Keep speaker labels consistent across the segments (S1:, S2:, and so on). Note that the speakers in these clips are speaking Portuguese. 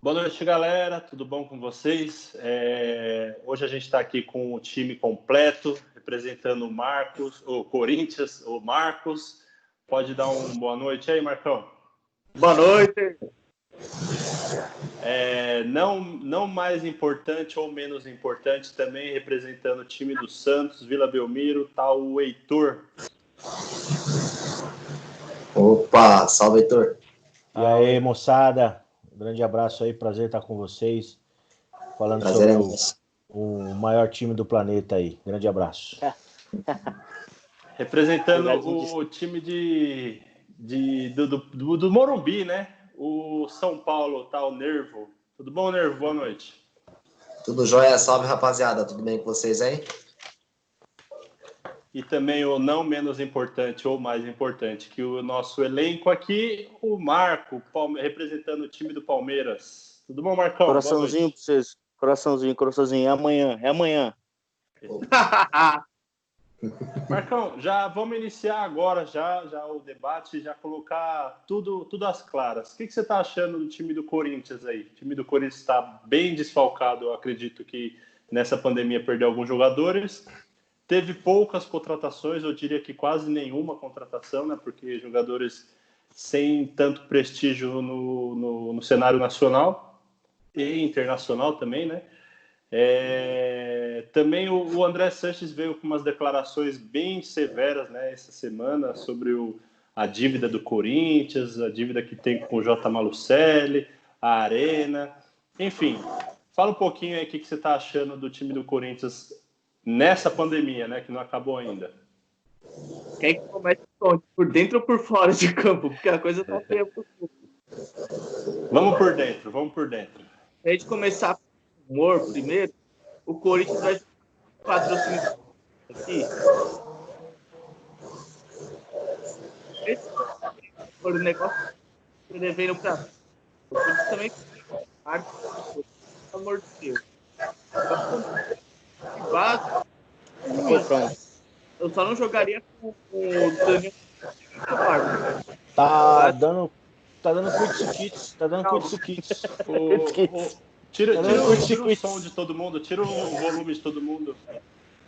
S1: Boa noite, galera. Tudo bom com vocês? Hoje a gente está aqui com o time completo, representando o Marcos, o Corinthians, o Marcos. Pode dar uma boa noite aí, Marcão?
S2: Boa noite.
S1: Não mais importante ou menos importante, também representando o time do Santos, Vila Belmiro, tá o Heitor.
S3: Opa, salve, Heitor.
S4: E aí, moçada? Um grande abraço aí, prazer estar com vocês. Falando
S3: Prazer
S4: sobre o maior time do planeta aí. Grande abraço.
S1: Representando o time do Morumbi, né? O São Paulo, tá o Nervo. Tudo bom, Nervo? Boa noite.
S3: Tudo jóia? Salve, rapaziada. Tudo bem com vocês aí?
S1: E também o não menos importante ou mais importante que o nosso elenco aqui, o Marco, representando o time do Palmeiras. Tudo bom, Marcão?
S2: Coraçãozinho pra vocês. Coraçãozinho. É amanhã.
S1: Marcão, já vamos iniciar agora já o debate, já colocar tudo às claras. O que você está achando do time do Corinthians aí? O time do Corinthians está bem desfalcado, eu acredito que nessa pandemia perdeu alguns jogadores. Teve poucas contratações, eu diria que quase nenhuma contratação, né? Porque jogadores sem tanto prestígio no cenário nacional e internacional também, né? Também o André Sanches veio com umas declarações bem severas, né, essa semana sobre a dívida do Corinthians, a dívida que tem com o J. Malucelli, a Arena, enfim. Fala um pouquinho aí o que você está achando do time do Corinthians nessa pandemia, né, que não acabou ainda.
S2: Quem que começa por dentro ou por fora de campo? Porque a coisa tá feia pro clube.
S1: Vamos por dentro.
S2: Se a gente começar com o humor primeiro, o Corinthians vai patrocinar aqui. Esse foi o negócio que devendo pra o Corinthians também pelo amor de Deus. Eu só não jogaria com o Daniel.
S4: Tá dando curto-circuito. Tá dando curto-circuito.
S1: Tira o som de todo mundo, tira o volume de todo mundo.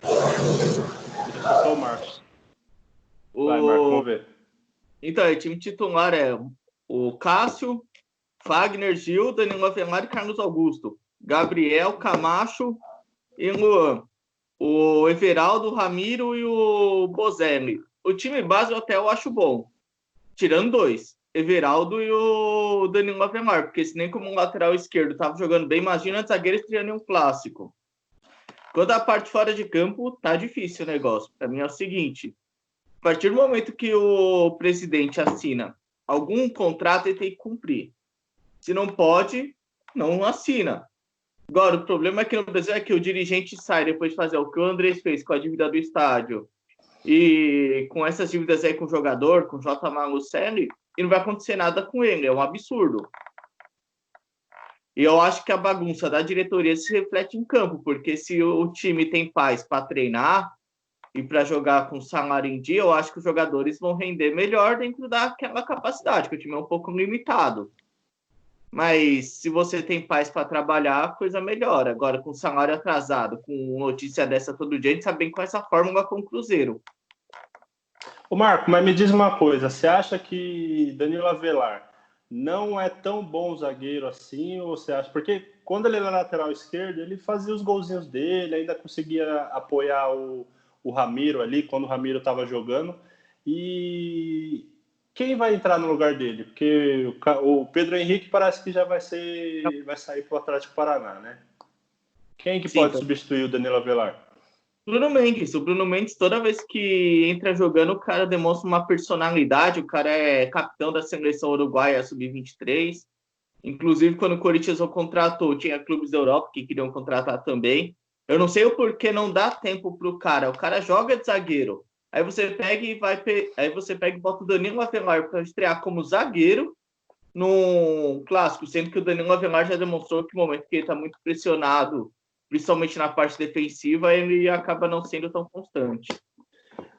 S1: Deixa só o Marcos. Vai, Marcos, vamos ver.
S2: Então, o time titular é o Cássio, Fagner, Gil, Danilo Avelar e Carlos Augusto. Gabriel, Camacho e Luan. O Everaldo, o Ramiro e o Bozelli. O time base eu acho bom. Tirando dois. Everaldo e o Danilo Avelar. Porque se nem como um lateral esquerdo tava jogando bem, imagina os zagueiros tirando um clássico. Quando a parte fora de campo, tá difícil o negócio. Para mim é o seguinte. A partir do momento que o presidente assina algum contrato, ele tem que cumprir. Se não pode, não assina. Agora, o problema aqui no Brasil é que o dirigente sai depois de fazer o que o Andrés fez com a dívida do estádio e com essas dívidas aí com o jogador, com o J. Malucelli, e não vai acontecer nada com ele. É um absurdo. E eu acho que a bagunça da diretoria se reflete em campo, porque se o time tem paz para treinar e para jogar com salário em dia, eu acho que os jogadores vão render melhor dentro daquela capacidade, que o time é um pouco limitado. Mas se você tem paz para trabalhar, a coisa melhora. Agora, com salário atrasado, com notícia dessa todo dia, a gente sabe bem com essa fórmula com o Cruzeiro.
S1: Ô Marco, mas me diz uma coisa, você acha que Danilo Avelar não é tão bom zagueiro assim, ou você acha... Porque quando ele era lateral esquerdo, ele fazia os golzinhos dele, ainda conseguia apoiar o Ramiro ali, quando o Ramiro estava jogando, e... Quem vai entrar no lugar dele? Porque o Pedro Henrique parece que já vai sair para o Atlético Paraná, né? Quem que pode substituir o Danilo Avelar?
S2: Bruno Mendes. O Bruno Mendes, toda vez que entra jogando, o cara demonstra uma personalidade. O cara é capitão da seleção uruguaia sub-23. Inclusive, quando o Corinthians o contratou, tinha clubes da Europa que queriam contratar também. Eu não sei o porquê não dá tempo pro cara. O cara joga de zagueiro. Aí você pega e bota o Danilo Avelar para estrear como zagueiro num clássico, sendo que o Danilo Avelar já demonstrou que no momento que ele está muito pressionado, principalmente na parte defensiva, ele acaba não sendo tão constante.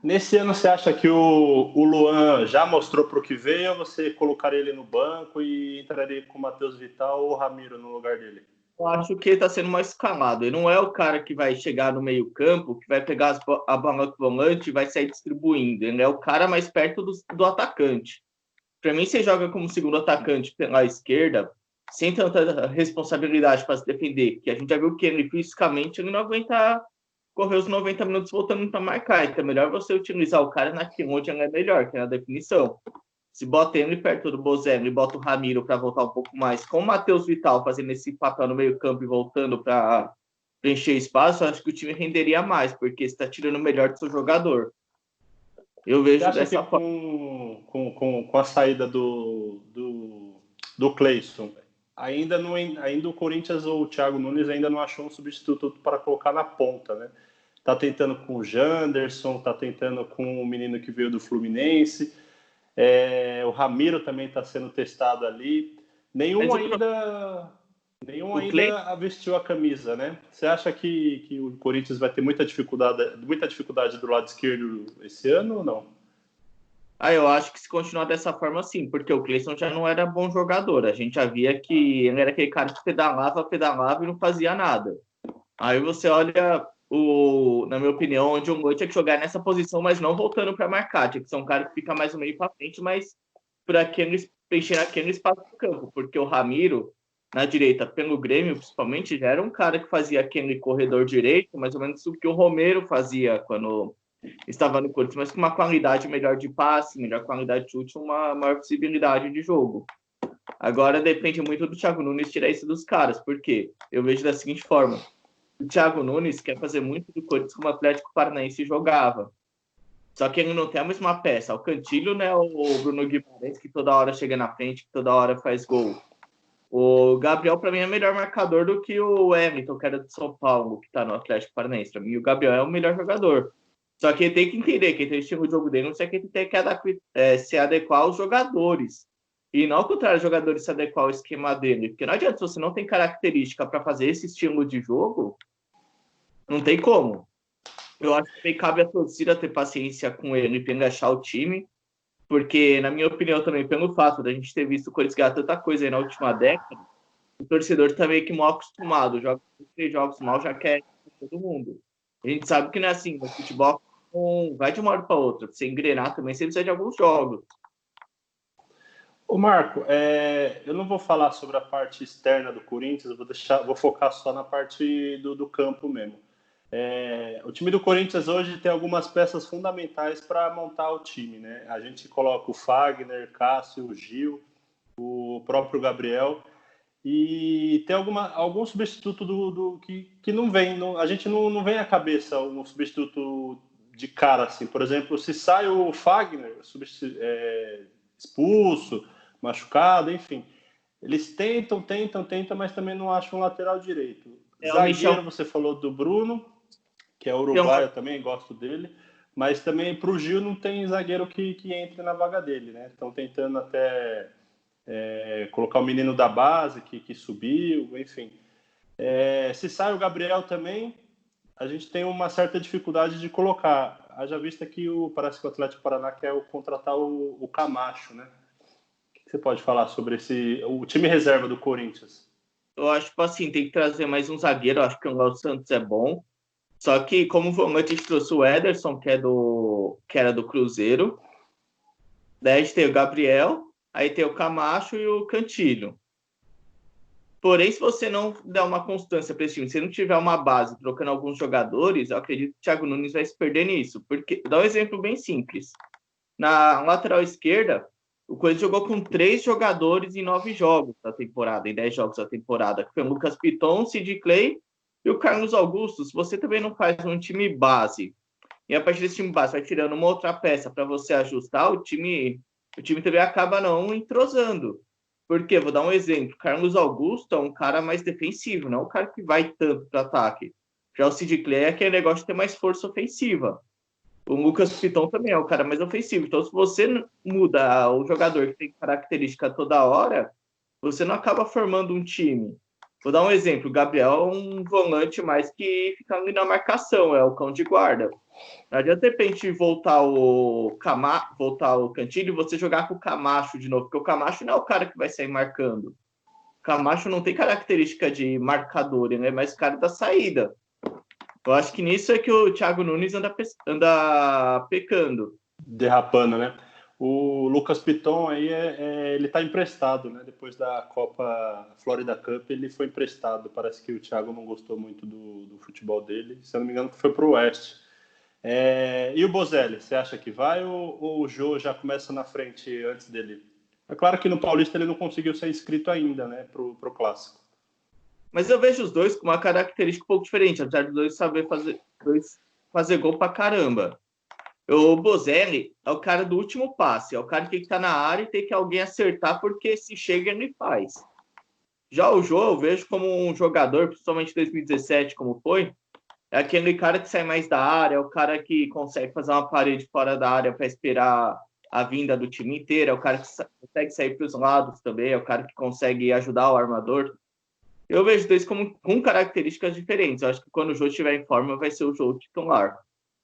S1: Nesse ano, você acha que o Luan já mostrou para o que veio ou você colocaria ele no banco e entraria com o Matheus Vital ou o Ramiro no lugar dele?
S2: Eu acho que ele está sendo mais escalado. Ele não é o cara que vai chegar no meio-campo, que vai pegar a bola do volante e vai sair distribuindo. Ele é o cara mais perto do atacante. Para mim, você joga como segundo atacante pela esquerda, sem tanta responsabilidade para se defender, que a gente já viu que ele fisicamente ele não aguenta correr os 90 minutos voltando para marcar. Então é melhor você utilizar o cara naquilo onde ele é melhor, que é na definição. Se bota ele perto do Bozelli e bota o Ramiro para voltar um pouco mais, com o Matheus Vital fazendo esse papel no meio-campo e voltando para preencher espaço, acho que o time renderia mais, porque você está tirando o melhor do seu jogador. Eu
S1: Você
S2: vejo
S1: acha
S2: dessa
S1: que
S2: forma.
S1: com a saída do Cleison, ainda o Corinthians ou o Thiago Nunes ainda não achou um substituto para colocar na ponta, né? Tá tentando com o Janderson, tá tentando com o menino que veio do Fluminense, o Ramiro também está sendo testado ali. Nenhum ainda vestiu a camisa, né? Você acha que o Corinthians vai ter muita dificuldade do lado esquerdo esse ano ou não?
S2: Eu acho que se continuar dessa forma, sim, porque o Cleison já não era bom jogador. A gente já via que ele era aquele cara que pedalava e não fazia nada. Aí você olha, na minha opinião, onde o John tinha que jogar nessa posição, mas não voltando para marcar. Tinha que ser um cara que fica mais no meio para frente, mas preencher aquele espaço do campo. Porque o Ramiro, na direita, pelo Grêmio, principalmente, já era um cara que fazia aquele corredor direito, mais ou menos o que o Romero fazia quando estava no Corinthians, mas com uma qualidade melhor de passe, melhor qualidade de chute, uma maior visibilidade de jogo. Agora depende muito do Thiago Nunes tirar isso dos caras, porque eu vejo da seguinte forma: o Thiago Nunes quer fazer muito do Corinthians como o Atlético Paranaense jogava. Só que ele não tem a mesma peça. O Cantilho, né? O Bruno Guimarães, que toda hora chega na frente, que toda hora faz gol. O Gabriel, para mim, é melhor marcador do que o Everton, que era de São Paulo, que está no Atlético Paranaense. Para mim, o Gabriel é o melhor jogador. Só que ele tem que entender que ele tem o estilo de jogo dele, não sei que ele tem que se adequar aos jogadores. E não ao contrário, os jogadores se adequar ao esquema dele. Porque não adianta, se você não tem característica para fazer esse estilo de jogo, não tem como. Eu acho que cabe a torcida ter paciência com ele para engaixar o time, porque, na minha opinião, também, pelo fato da gente ter visto o Corinthians ganhar tanta coisa aí na última década, o torcedor tá meio que mal acostumado. Joga 3 jogos mal, já quer todo mundo. A gente sabe que não é assim, no futebol não vai de uma hora para outra. Pra você engrenar também, você precisa de alguns jogos.
S1: Ô Marco, eu não vou falar sobre a parte externa do Corinthians, vou focar só na parte do campo mesmo. O time do Corinthians hoje tem algumas peças fundamentais para montar o time, né? A gente coloca o Fagner, Cássio, o Gil, o próprio Gabriel, e tem algum substituto que não vem, a gente não vem à cabeça um substituto de cara, assim. Por exemplo, se sai o Fagner, expulso, machucado, enfim. Eles tentam, mas também não acham um lateral direito. Zagueiro, você falou do Bruno, que é uruguaio também, gosto dele. Mas também para o Gil não tem zagueiro que entre na vaga dele, né? Estão tentando até colocar o menino da base que subiu, enfim. Se sai o Gabriel também, a gente tem uma certa dificuldade de colocar. Haja vista que parece que o Atlético Paraná quer contratar o Camacho, né? Você pode falar sobre o time reserva do Corinthians?
S2: Eu acho que assim, tem que trazer mais um zagueiro. Eu acho que o Léo Santos é bom. Só que, como volante, a gente trouxe o Ederson, que era do Cruzeiro. Daí a gente tem o Gabriel, aí tem o Camacho e o Cantilho. Porém, se você não der uma constância para esse time, se não tiver uma base trocando alguns jogadores, eu acredito que o Thiago Nunes vai se perder nisso. Porque, dá um exemplo bem simples. Na lateral esquerda, o Corinthians jogou com 3 jogadores em 9 jogos da temporada, em 10 jogos da temporada, que foi o Lucas Piton, o Sid Clay e o Carlos Augusto. Se você também não faz um time base, e a partir desse time base vai tirando uma outra peça para você ajustar, o time também acaba não entrosando. Por quê? Vou dar um exemplo. Carlos Augusto é um cara mais defensivo, não é um cara que vai tanto para ataque. Já o Sid Clay é aquele negócio de ter mais força ofensiva. O Lucas Piton também é o cara mais ofensivo. Então, se você muda o jogador que tem característica toda hora, você não acaba formando um time. Vou dar um exemplo. O Gabriel é um volante mais que fica ali na marcação, é o cão de guarda. Não adianta, de repente, voltar o Cantilho e você jogar com o Camacho de novo, porque o Camacho não é o cara que vai sair marcando. O Camacho não tem característica de marcador, ele é mais cara da saída. Eu acho que nisso é que o Thiago Nunes anda pecando.
S1: Derrapando, né? O Lucas Piton aí, ele tá emprestado, né? Depois da Copa Florida Cup, ele foi emprestado. Parece que o Thiago não gostou muito do futebol dele. Se eu não me engano, foi pro Oeste. E o Bozelli, você acha que vai ou o Jô já começa na frente antes dele? É claro que no Paulista ele não conseguiu ser inscrito ainda, né? Pro Clássico.
S2: Mas eu vejo os dois com uma característica um pouco diferente, apesar de dois saber fazer gol pra caramba. O Bozelli é o cara do último passe, é o cara que tem que estar na área e tem que alguém acertar, porque se chega ele faz. Já o Jô, eu vejo como um jogador, principalmente em 2017, como foi, é aquele cara que sai mais da área, é o cara que consegue fazer uma parede fora da área para esperar a vinda do time inteiro, é o cara que consegue sair para os lados também, é o cara que consegue ajudar o armador. Eu vejo dois com características diferentes. Eu acho que quando o Jô estiver em forma, vai ser o Jô titular.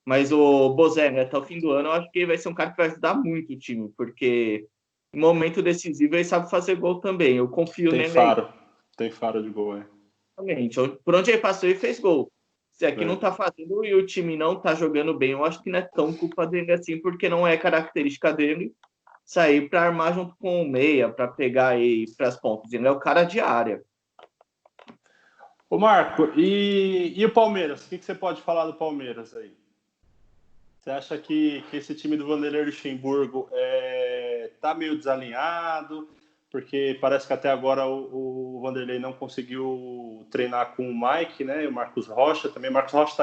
S2: Mas o Bozelli, até o fim do ano, eu acho que ele vai ser um cara que vai ajudar muito o time, porque em momento decisivo ele sabe fazer gol também. Eu confio nele.
S1: Tem faro de gol,
S2: Exatamente. Por onde ele passou, ele fez gol. Se aqui não tá fazendo e o time não tá jogando bem, eu acho que não é tão culpa dele assim, porque não é característica dele sair para armar junto com o meia, para pegar aí para as pontas. Ele é o cara de área.
S1: Ô Marco, e o Palmeiras? O que você pode falar do Palmeiras aí? Você acha que esse time do Vanderlei Luxemburgo tá meio desalinhado? Porque parece que até agora o Vanderlei não conseguiu treinar com o Mike, né? E o Marcos Rocha também. O Marcos Rocha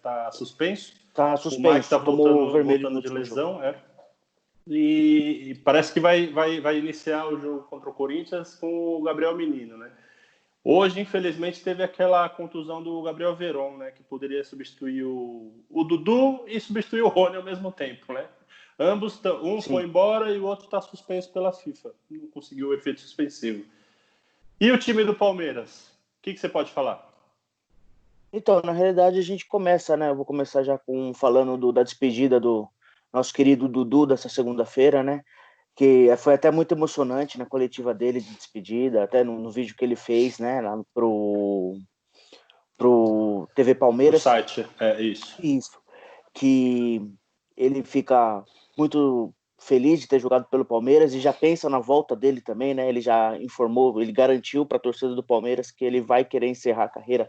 S1: tá suspenso.
S4: Tá
S1: O
S4: suspenso,
S1: Mike tá voltando de lesão, E parece que vai iniciar o jogo contra o Corinthians com o Gabriel Menino, né? Hoje, infelizmente, teve aquela contusão do Gabriel Veron, né? Que poderia substituir o Dudu e substituir o Rony ao mesmo tempo, né? Ambos,
S4: Sim.
S1: foi embora e o outro está suspenso pela FIFA. Não conseguiu o efeito suspensivo. E o time do Palmeiras? O que você pode falar?
S4: Então, na realidade, a gente começa, né? Eu vou começar já falando da despedida do nosso querido Dudu dessa segunda-feira, né? Que foi até muito emocionante na coletiva dele de despedida, até no vídeo que ele fez, né? Lá pro TV Palmeiras.
S1: O site, isso.
S4: Isso. Que ele fica muito feliz de ter jogado pelo Palmeiras e já pensa na volta dele também, né? Ele já informou, ele garantiu para a torcida do Palmeiras que ele vai querer encerrar a carreira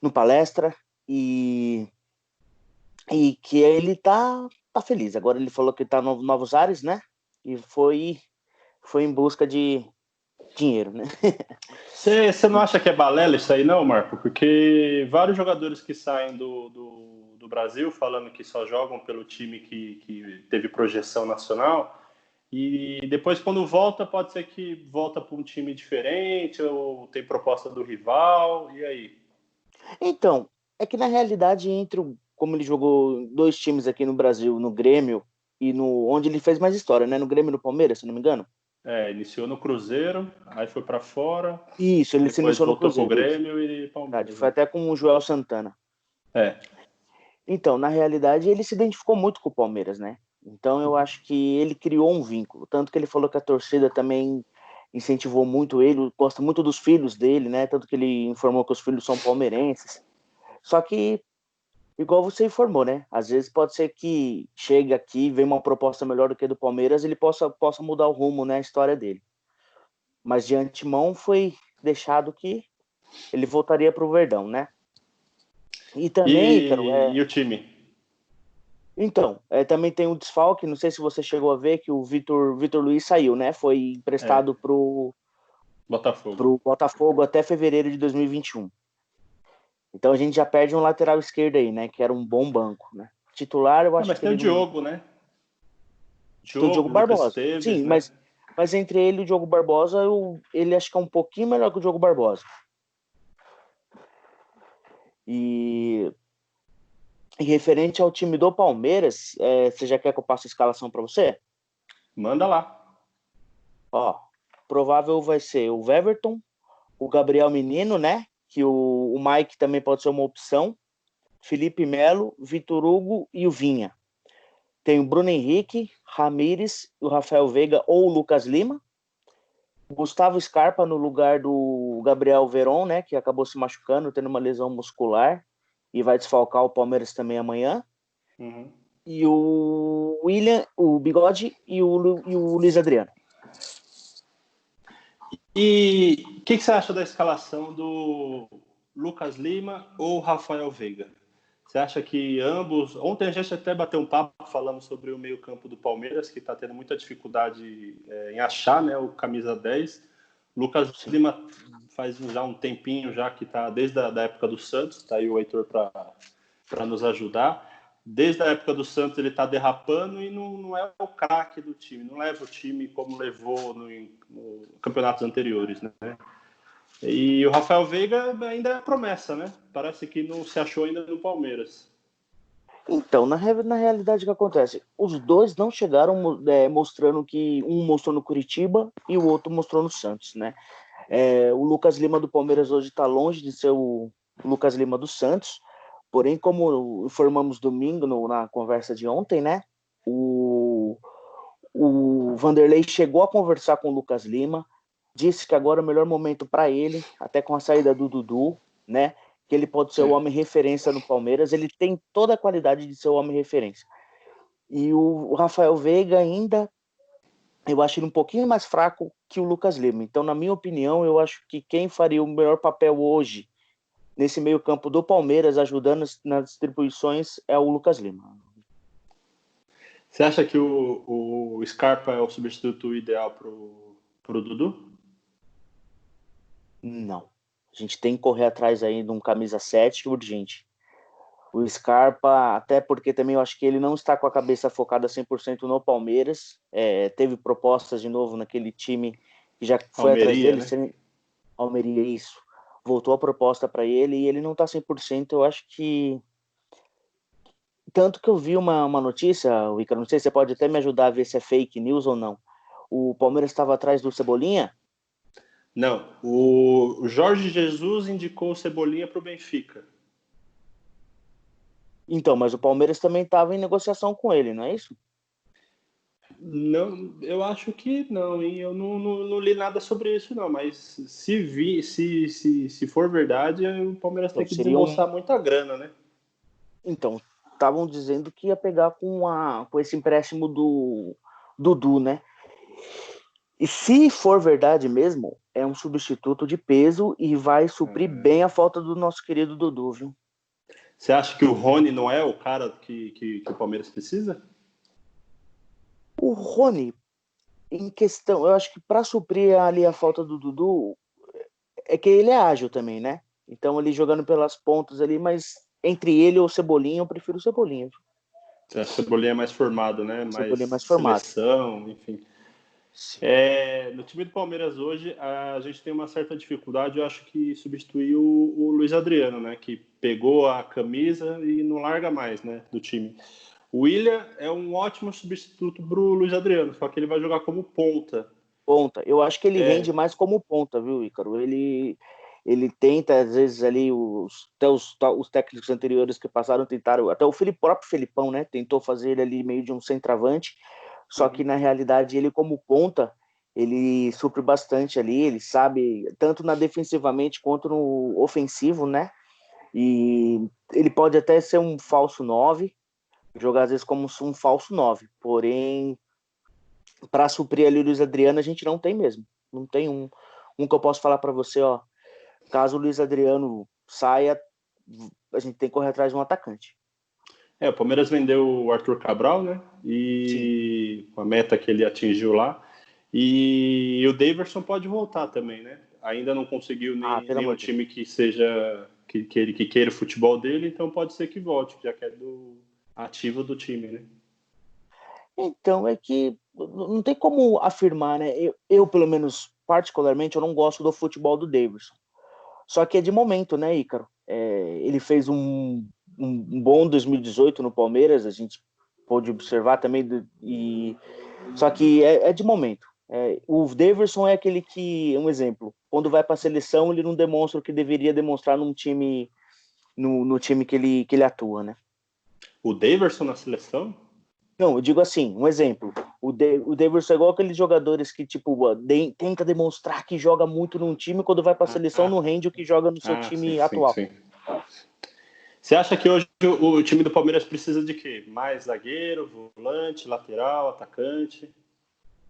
S4: no Palestra e que ele tá feliz. Agora ele falou que tá novos ares, né? E foi em busca de dinheiro, né?
S1: Você não acha que é balela isso aí, não, Marco? Porque vários jogadores que saem do Brasil falando que só jogam pelo time que teve projeção nacional e depois, quando volta, pode ser que volta para um time diferente ou tem proposta do rival, e aí?
S4: Então, é que na realidade, como ele jogou 2 times aqui no Brasil, no Grêmio e onde ele fez mais história, né? No Grêmio e no Palmeiras, se não me engano.
S1: Iniciou no Cruzeiro, aí foi para fora.
S4: Isso, ele se iniciou no Cruzeiro.
S1: Voltou pro Grêmio e Palmeiras.
S4: Foi até com o Joel Santana. Então, na realidade, ele se identificou muito com o Palmeiras, né? Então, eu acho que ele criou um vínculo. Tanto que ele falou que a torcida também incentivou muito ele, gosta muito dos filhos dele, né? Tanto que ele informou que os filhos são palmeirenses. Só que, igual você informou, né? Às vezes pode ser que chegue aqui, venha uma proposta melhor do que a do Palmeiras, ele possa mudar o rumo, né? A história dele. Mas de antemão foi deixado que ele voltaria para o Verdão, né? E também, Ícaro,
S1: e o time?
S4: Então, também tem um desfalque, não sei se você chegou a ver que o Vitor Luiz saiu, né? Foi emprestado pro Botafogo até fevereiro de 2021. Então a gente já perde um lateral esquerdo aí, né? Que era um bom banco, né? Titular, eu acho
S1: mas
S4: que
S1: tem o Diogo, né?
S4: O Diogo Barbosa.
S1: Esteves,
S4: sim,
S1: né?
S4: mas entre ele e o Diogo Barbosa, ele acho que é um pouquinho melhor que o Diogo Barbosa. E referente ao time do Palmeiras, você já quer que eu passe a escalação para você?
S1: Manda lá.
S4: Ó, provável vai ser o Weverton, o Gabriel Menino, né? Que o Mike também pode ser uma opção. Felipe Melo, Vitor Hugo e o Vinha. Tem o Bruno Henrique, Ramires, o Rafael Veiga ou o Lucas Lima. Gustavo Scarpa no lugar do Gabriel Veron, né, que acabou se machucando, tendo uma lesão muscular e vai desfalcar o Palmeiras também amanhã.
S1: Uhum.
S4: E o William, o Bigode e o Luiz Adriano.
S1: E o que você acha da escalação do Lucas Lima ou Rafael Veiga? Você acha que ambos... Ontem a gente até bateu um papo falando sobre o meio-campo do Palmeiras, que está tendo muita dificuldade em achar, né, o camisa 10. Lucas Lima faz já um tempinho já que está desde a época do Santos, está aí o Heitor para nos ajudar. Desde a época do Santos ele está derrapando e não é o craque do time, não leva o time como levou no campeonatos anteriores, né? E o Rafael Veiga ainda é promessa, né? Parece que não se achou ainda no Palmeiras.
S4: Então, na realidade, o que acontece? Os dois não chegaram mostrando que um mostrou no Curitiba e o outro mostrou no Santos, né? O Lucas Lima do Palmeiras hoje está longe de ser o Lucas Lima do Santos, porém, como informamos domingo na conversa de ontem, né? O Vanderlei chegou a conversar com o Lucas Lima, disse que agora é o melhor momento para ele, até com a saída do Dudu, né? Que ele pode ser o homem referência no Palmeiras, ele tem toda a qualidade de ser o homem referência. E o Rafael Veiga ainda, eu acho ele um pouquinho mais fraco que o Lucas Lima. Então, na minha opinião, eu acho que quem faria o melhor papel hoje nesse meio campo do Palmeiras, ajudando nas distribuições, é o Lucas Lima.
S1: Você acha que o Scarpa é o substituto ideal pro Dudu?
S4: Não. A gente tem que correr atrás aí de um camisa 7 urgente. O Scarpa, até porque também eu acho que ele não está com a cabeça focada 100% no Palmeiras. Teve propostas de novo naquele time que já foi
S1: Almeria,
S4: atrás dele.
S1: né?
S4: Almeria, isso. Voltou a proposta para ele e ele não está 100%. Eu acho que... Tanto que eu vi uma notícia, Ícaro, não sei se você pode até me ajudar a ver se é fake news ou não. O Palmeiras estava atrás do Cebolinha?
S1: Não, o Jorge Jesus indicou o Cebolinha para o Benfica.
S4: Então, mas o Palmeiras também estava em negociação com ele, não é isso?
S1: Não, eu acho que não, hein? Eu não li nada sobre isso, não. Mas se for verdade, o Palmeiras
S4: Então,
S1: tem que desembolsar muita grana, né?
S4: Então, estavam dizendo que ia pegar com esse empréstimo do Dudu, né? E se for verdade mesmo, é um substituto de peso e vai suprir bem a falta do nosso querido Dudu, viu?
S1: Você acha que o Rony não é o cara que o Palmeiras precisa?
S4: O Rony, em questão, eu acho que para suprir ali a falta do Dudu, é que ele é ágil também, né? Então, ele jogando pelas pontas ali, mas entre ele ou o Cebolinha, eu prefiro o Cebolinha.
S1: Você acha que o Cebolinha é mais formado, né?
S4: Cebolinha
S1: Mais
S4: mais formado.
S1: seleção, enfim. No time do Palmeiras hoje, a gente tem uma certa dificuldade, eu acho que substituir o Luiz Adriano, né? Que pegou a camisa e não larga mais, né? Do time. O William é um ótimo substituto para o Luiz Adriano, só que ele vai jogar como ponta.
S4: Ponta. Eu acho que ele rende mais como ponta, viu, Ícaro? Ele tenta, às vezes, ali, até os técnicos anteriores que passaram tentaram, até o próprio Felipão, né? Tentou fazer ele ali meio de um centroavante, só que na realidade ele como ponta, ele supre bastante ali, ele sabe, tanto na defensivamente quanto no ofensivo, né? E ele pode até ser um falso 9, jogar às vezes como um falso 9, porém, para suprir ali o Luiz Adriano, a gente não tem mesmo. Não tem um que eu posso falar para você, ó, caso o Luiz Adriano saia, a gente tem que correr atrás de um atacante.
S1: O Palmeiras vendeu o Arthur Cabral, né? E a meta que ele atingiu lá. E o Daverson pode voltar também, né? Ainda não conseguiu nenhum time que seja que queira o futebol dele, então pode ser que volte, já que é do ativo do time, né?
S4: Então, é que não tem como afirmar, né? Eu, pelo menos, particularmente, eu não gosto do futebol do Daverson. Só que é de momento, né, Ícaro? Ele fez um bom 2018 no Palmeiras, a gente pôde observar também, só que é de momento. O Daverson é aquele que, um exemplo, quando vai para a seleção, ele não demonstra o que deveria demonstrar num time no time que ele atua, né?
S1: O Daverson na seleção?
S4: Não, eu digo assim, um exemplo. O Daverson é igual aqueles jogadores que, tipo, tenta demonstrar que joga muito num time, quando vai pra seleção não rende o que joga no seu time atual.
S1: Sim. Você acha que hoje o time do Palmeiras precisa de quê? Mais zagueiro, volante, lateral, atacante?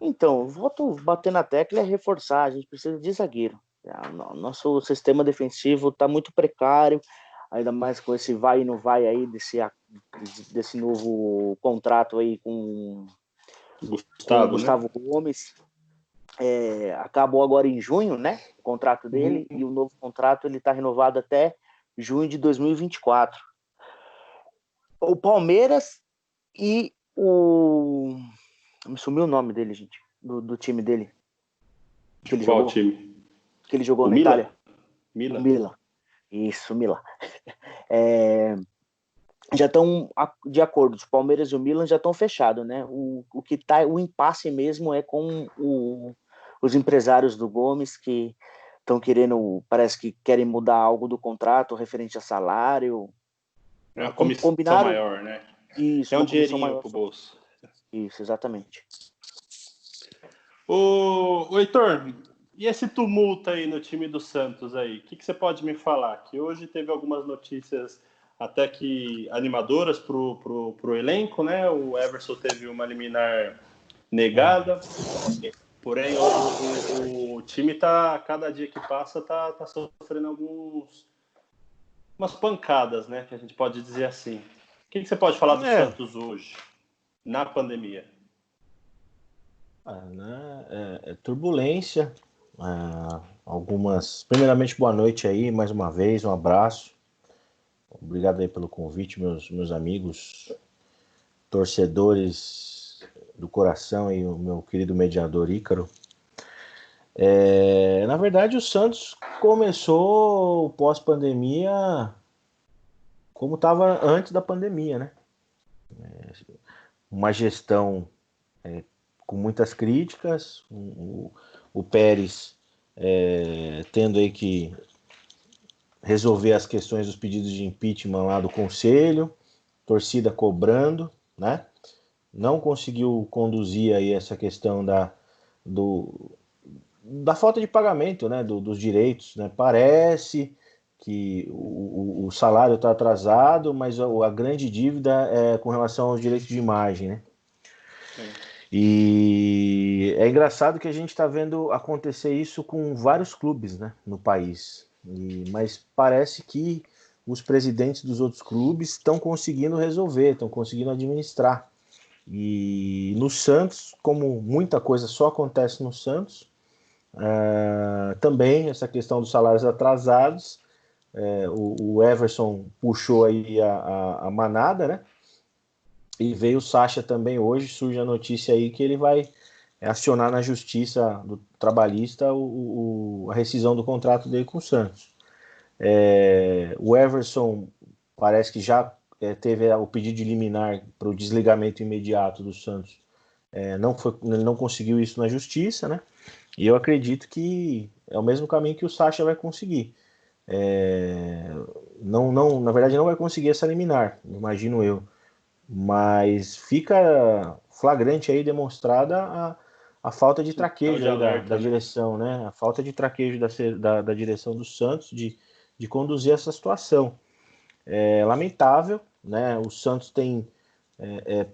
S4: Então, eu volto bater na tecla e reforçar. A gente precisa de zagueiro. Nosso sistema defensivo está muito precário, ainda mais com esse vai e não vai aí desse novo contrato aí com o Gustavo Gomes. Acabou agora em junho, né? O contrato dele, e o novo contrato ele está renovado até junho de 2024. O Palmeiras e o... Me sumiu o nome dele, gente. Do time dele. Que ele
S1: Qual
S4: jogou?
S1: time?
S4: Que ele jogou
S1: o
S4: na
S1: Milan?
S4: Itália. Milan. Isso, Milan. Já estão de acordo. Os Palmeiras e o Milan já estão fechados, né? O impasse mesmo é com os empresários do Gomes, que estão parece que querem mudar algo do contrato referente a salário.
S1: É uma comissão maior, né?
S4: Isso,
S1: é um dinheirinho pro bolso.
S4: Isso, exatamente.
S1: Ô Heitor, e esse tumulto aí no time do Santos aí? O que você pode me falar? Que hoje teve algumas notícias até que animadoras pro elenco, né? O Everson teve uma liminar negada, porém o time tá, cada dia que passa, tá sofrendo umas pancadas, né? Que a gente pode dizer assim. O que você pode falar do Santos hoje, na pandemia?
S5: Turbulência. Primeiramente, boa noite aí, mais uma vez, um abraço. Obrigado aí pelo convite, meus amigos, torcedores do coração e o meu querido mediador Ícaro. Na verdade, o Santos começou pós-pandemia como estava antes da pandemia, né? Uma gestão com muitas críticas, o Pérez tendo aí que resolver as questões dos pedidos de impeachment lá do Conselho, torcida cobrando, né? Não conseguiu conduzir aí essa questão da falta de pagamento, né? Dos direitos, né? Parece que o salário está atrasado, mas a grande dívida é com relação aos direitos de imagem, né? E é engraçado que a gente está vendo acontecer isso com vários clubes, né, no país. Mas parece que os presidentes dos outros clubes estão conseguindo resolver, estão conseguindo administrar. E no Santos, como muita coisa só acontece no Santos, também essa questão dos salários atrasados, o Everson puxou aí a manada, né? E veio o Sacha também hoje, surge a notícia aí que ele vai acionar na justiça do trabalhista a rescisão do contrato dele com o Santos. O Everson parece que já teve o pedido de liminar para o desligamento imediato do Santos. Ele não conseguiu isso na justiça, né? E eu acredito que é o mesmo caminho que o Sacha vai conseguir. Na verdade, não vai conseguir essa liminar, imagino eu. Mas fica flagrante aí demonstrada a falta de traquejo aí da direção, né? A falta de traquejo da direção do Santos de conduzir essa situação. É lamentável, né? O Santos tem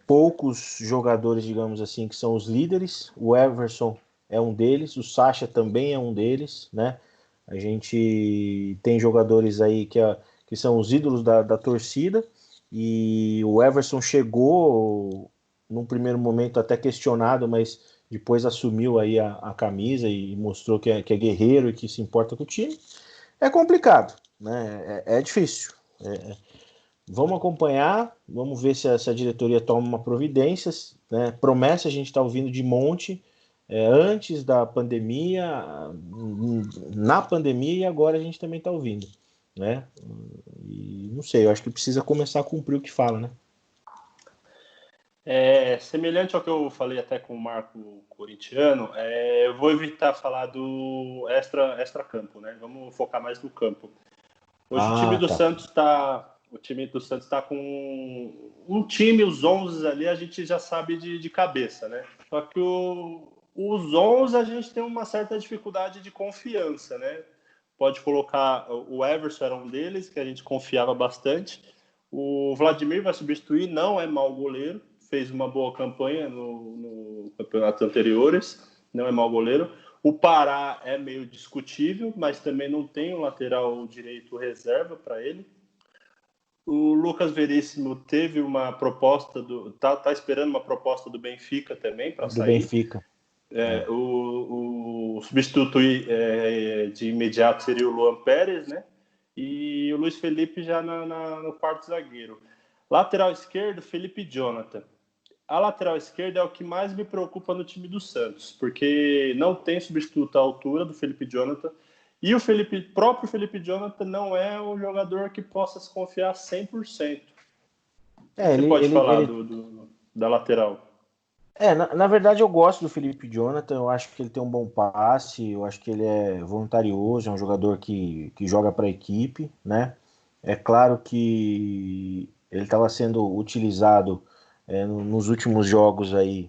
S5: poucos jogadores, digamos assim, que são os líderes. O Everson é um deles, o Sacha também é um deles, né? A gente tem jogadores aí que são os ídolos da torcida. E o Everson chegou num primeiro momento até questionado, mas depois assumiu aí a camisa e mostrou que é guerreiro e que se importa com o time. É complicado, né? É difícil. Vamos acompanhar, vamos ver se essa diretoria toma uma providência, né? Promessa a gente está ouvindo de monte, antes da pandemia, na pandemia e agora a gente também está ouvindo, né? E não sei, eu acho que precisa começar a cumprir o que fala, né?
S1: Semelhante ao que eu falei até com o Marco Corintiano, eu vou evitar falar do extra-campo, né? Vamos focar mais no campo. Hoje o time do Santos está com um time, os 11 ali, a gente já sabe de cabeça, né? Só que os 11 a gente tem uma certa dificuldade de confiança, né? Pode colocar, o Everson era um deles, que a gente confiava bastante. O Vladimir vai substituir, não é mau goleiro, fez uma boa campanha no campeonato anteriores, não é mau goleiro. O Pará é meio discutível, mas também não tem um lateral direito reserva para ele. O Lucas Veríssimo teve uma proposta tá esperando uma proposta do Benfica também para sair.
S5: Do Benfica.
S1: O substituto de imediato seria o Luan Pérez, né? E o Luiz Felipe já no quarto zagueiro. Lateral esquerdo, Felipe Jonathan. A lateral esquerda é o que mais me preocupa no time do Santos, porque não tem substituto à altura do Felipe Jonathan. E o próprio Felipe Jonathan não é um jogador que possa se confiar 100%. Você pode falar da lateral?
S5: Na verdade eu gosto do Felipe Jonathan, eu acho que ele tem um bom passe, eu acho que ele é voluntarioso, é um jogador que joga para a equipe, né? É claro que ele estava sendo utilizado nos últimos jogos aí,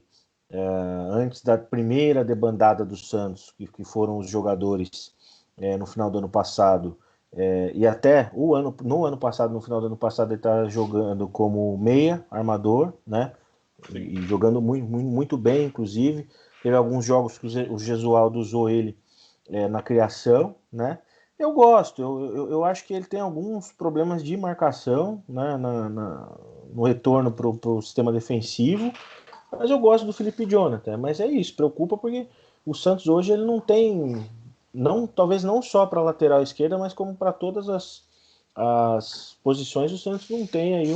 S5: antes da primeira debandada do Santos, que foram os jogadores no final do ano passado, e até no ano passado, no final do ano passado, ele está jogando como meia, armador, né? E jogando muito bem, inclusive. Teve alguns jogos que o Gesualdo usou ele na criação, né? Eu gosto, eu acho que ele tem alguns problemas de marcação, né, no retorno para o sistema defensivo, mas eu gosto do Felipe Jonathan. Mas é isso, preocupa porque o Santos hoje ele não tem, talvez não só para a lateral esquerda, mas como para todas as posições, o Santos não tem aí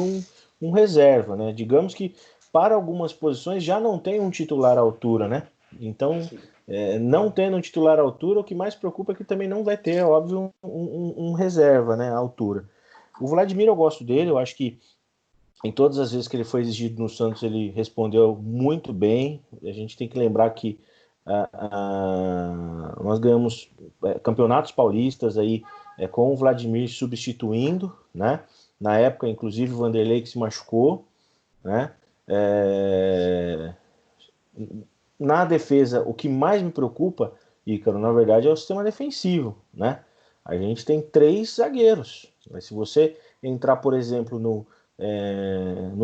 S5: um reserva, né? Digamos que para algumas posições já não tem um titular à altura, né? Então, não tendo um titular à altura, o que mais preocupa é que também não vai ter, óbvio, um reserva, né, à altura. O Vladimir eu gosto dele, eu acho que em todas as vezes que ele foi exigido no Santos, ele respondeu muito bem. A gente tem que lembrar que nós ganhamos campeonatos paulistas aí com o Vladimir substituindo, né? Na época, inclusive, o Vanderlei que se machucou, né? Na defesa, o que mais me preocupa, Ícaro, na verdade, é o sistema defensivo, né? A gente tem 3 zagueiros. Mas se você entrar, por exemplo, no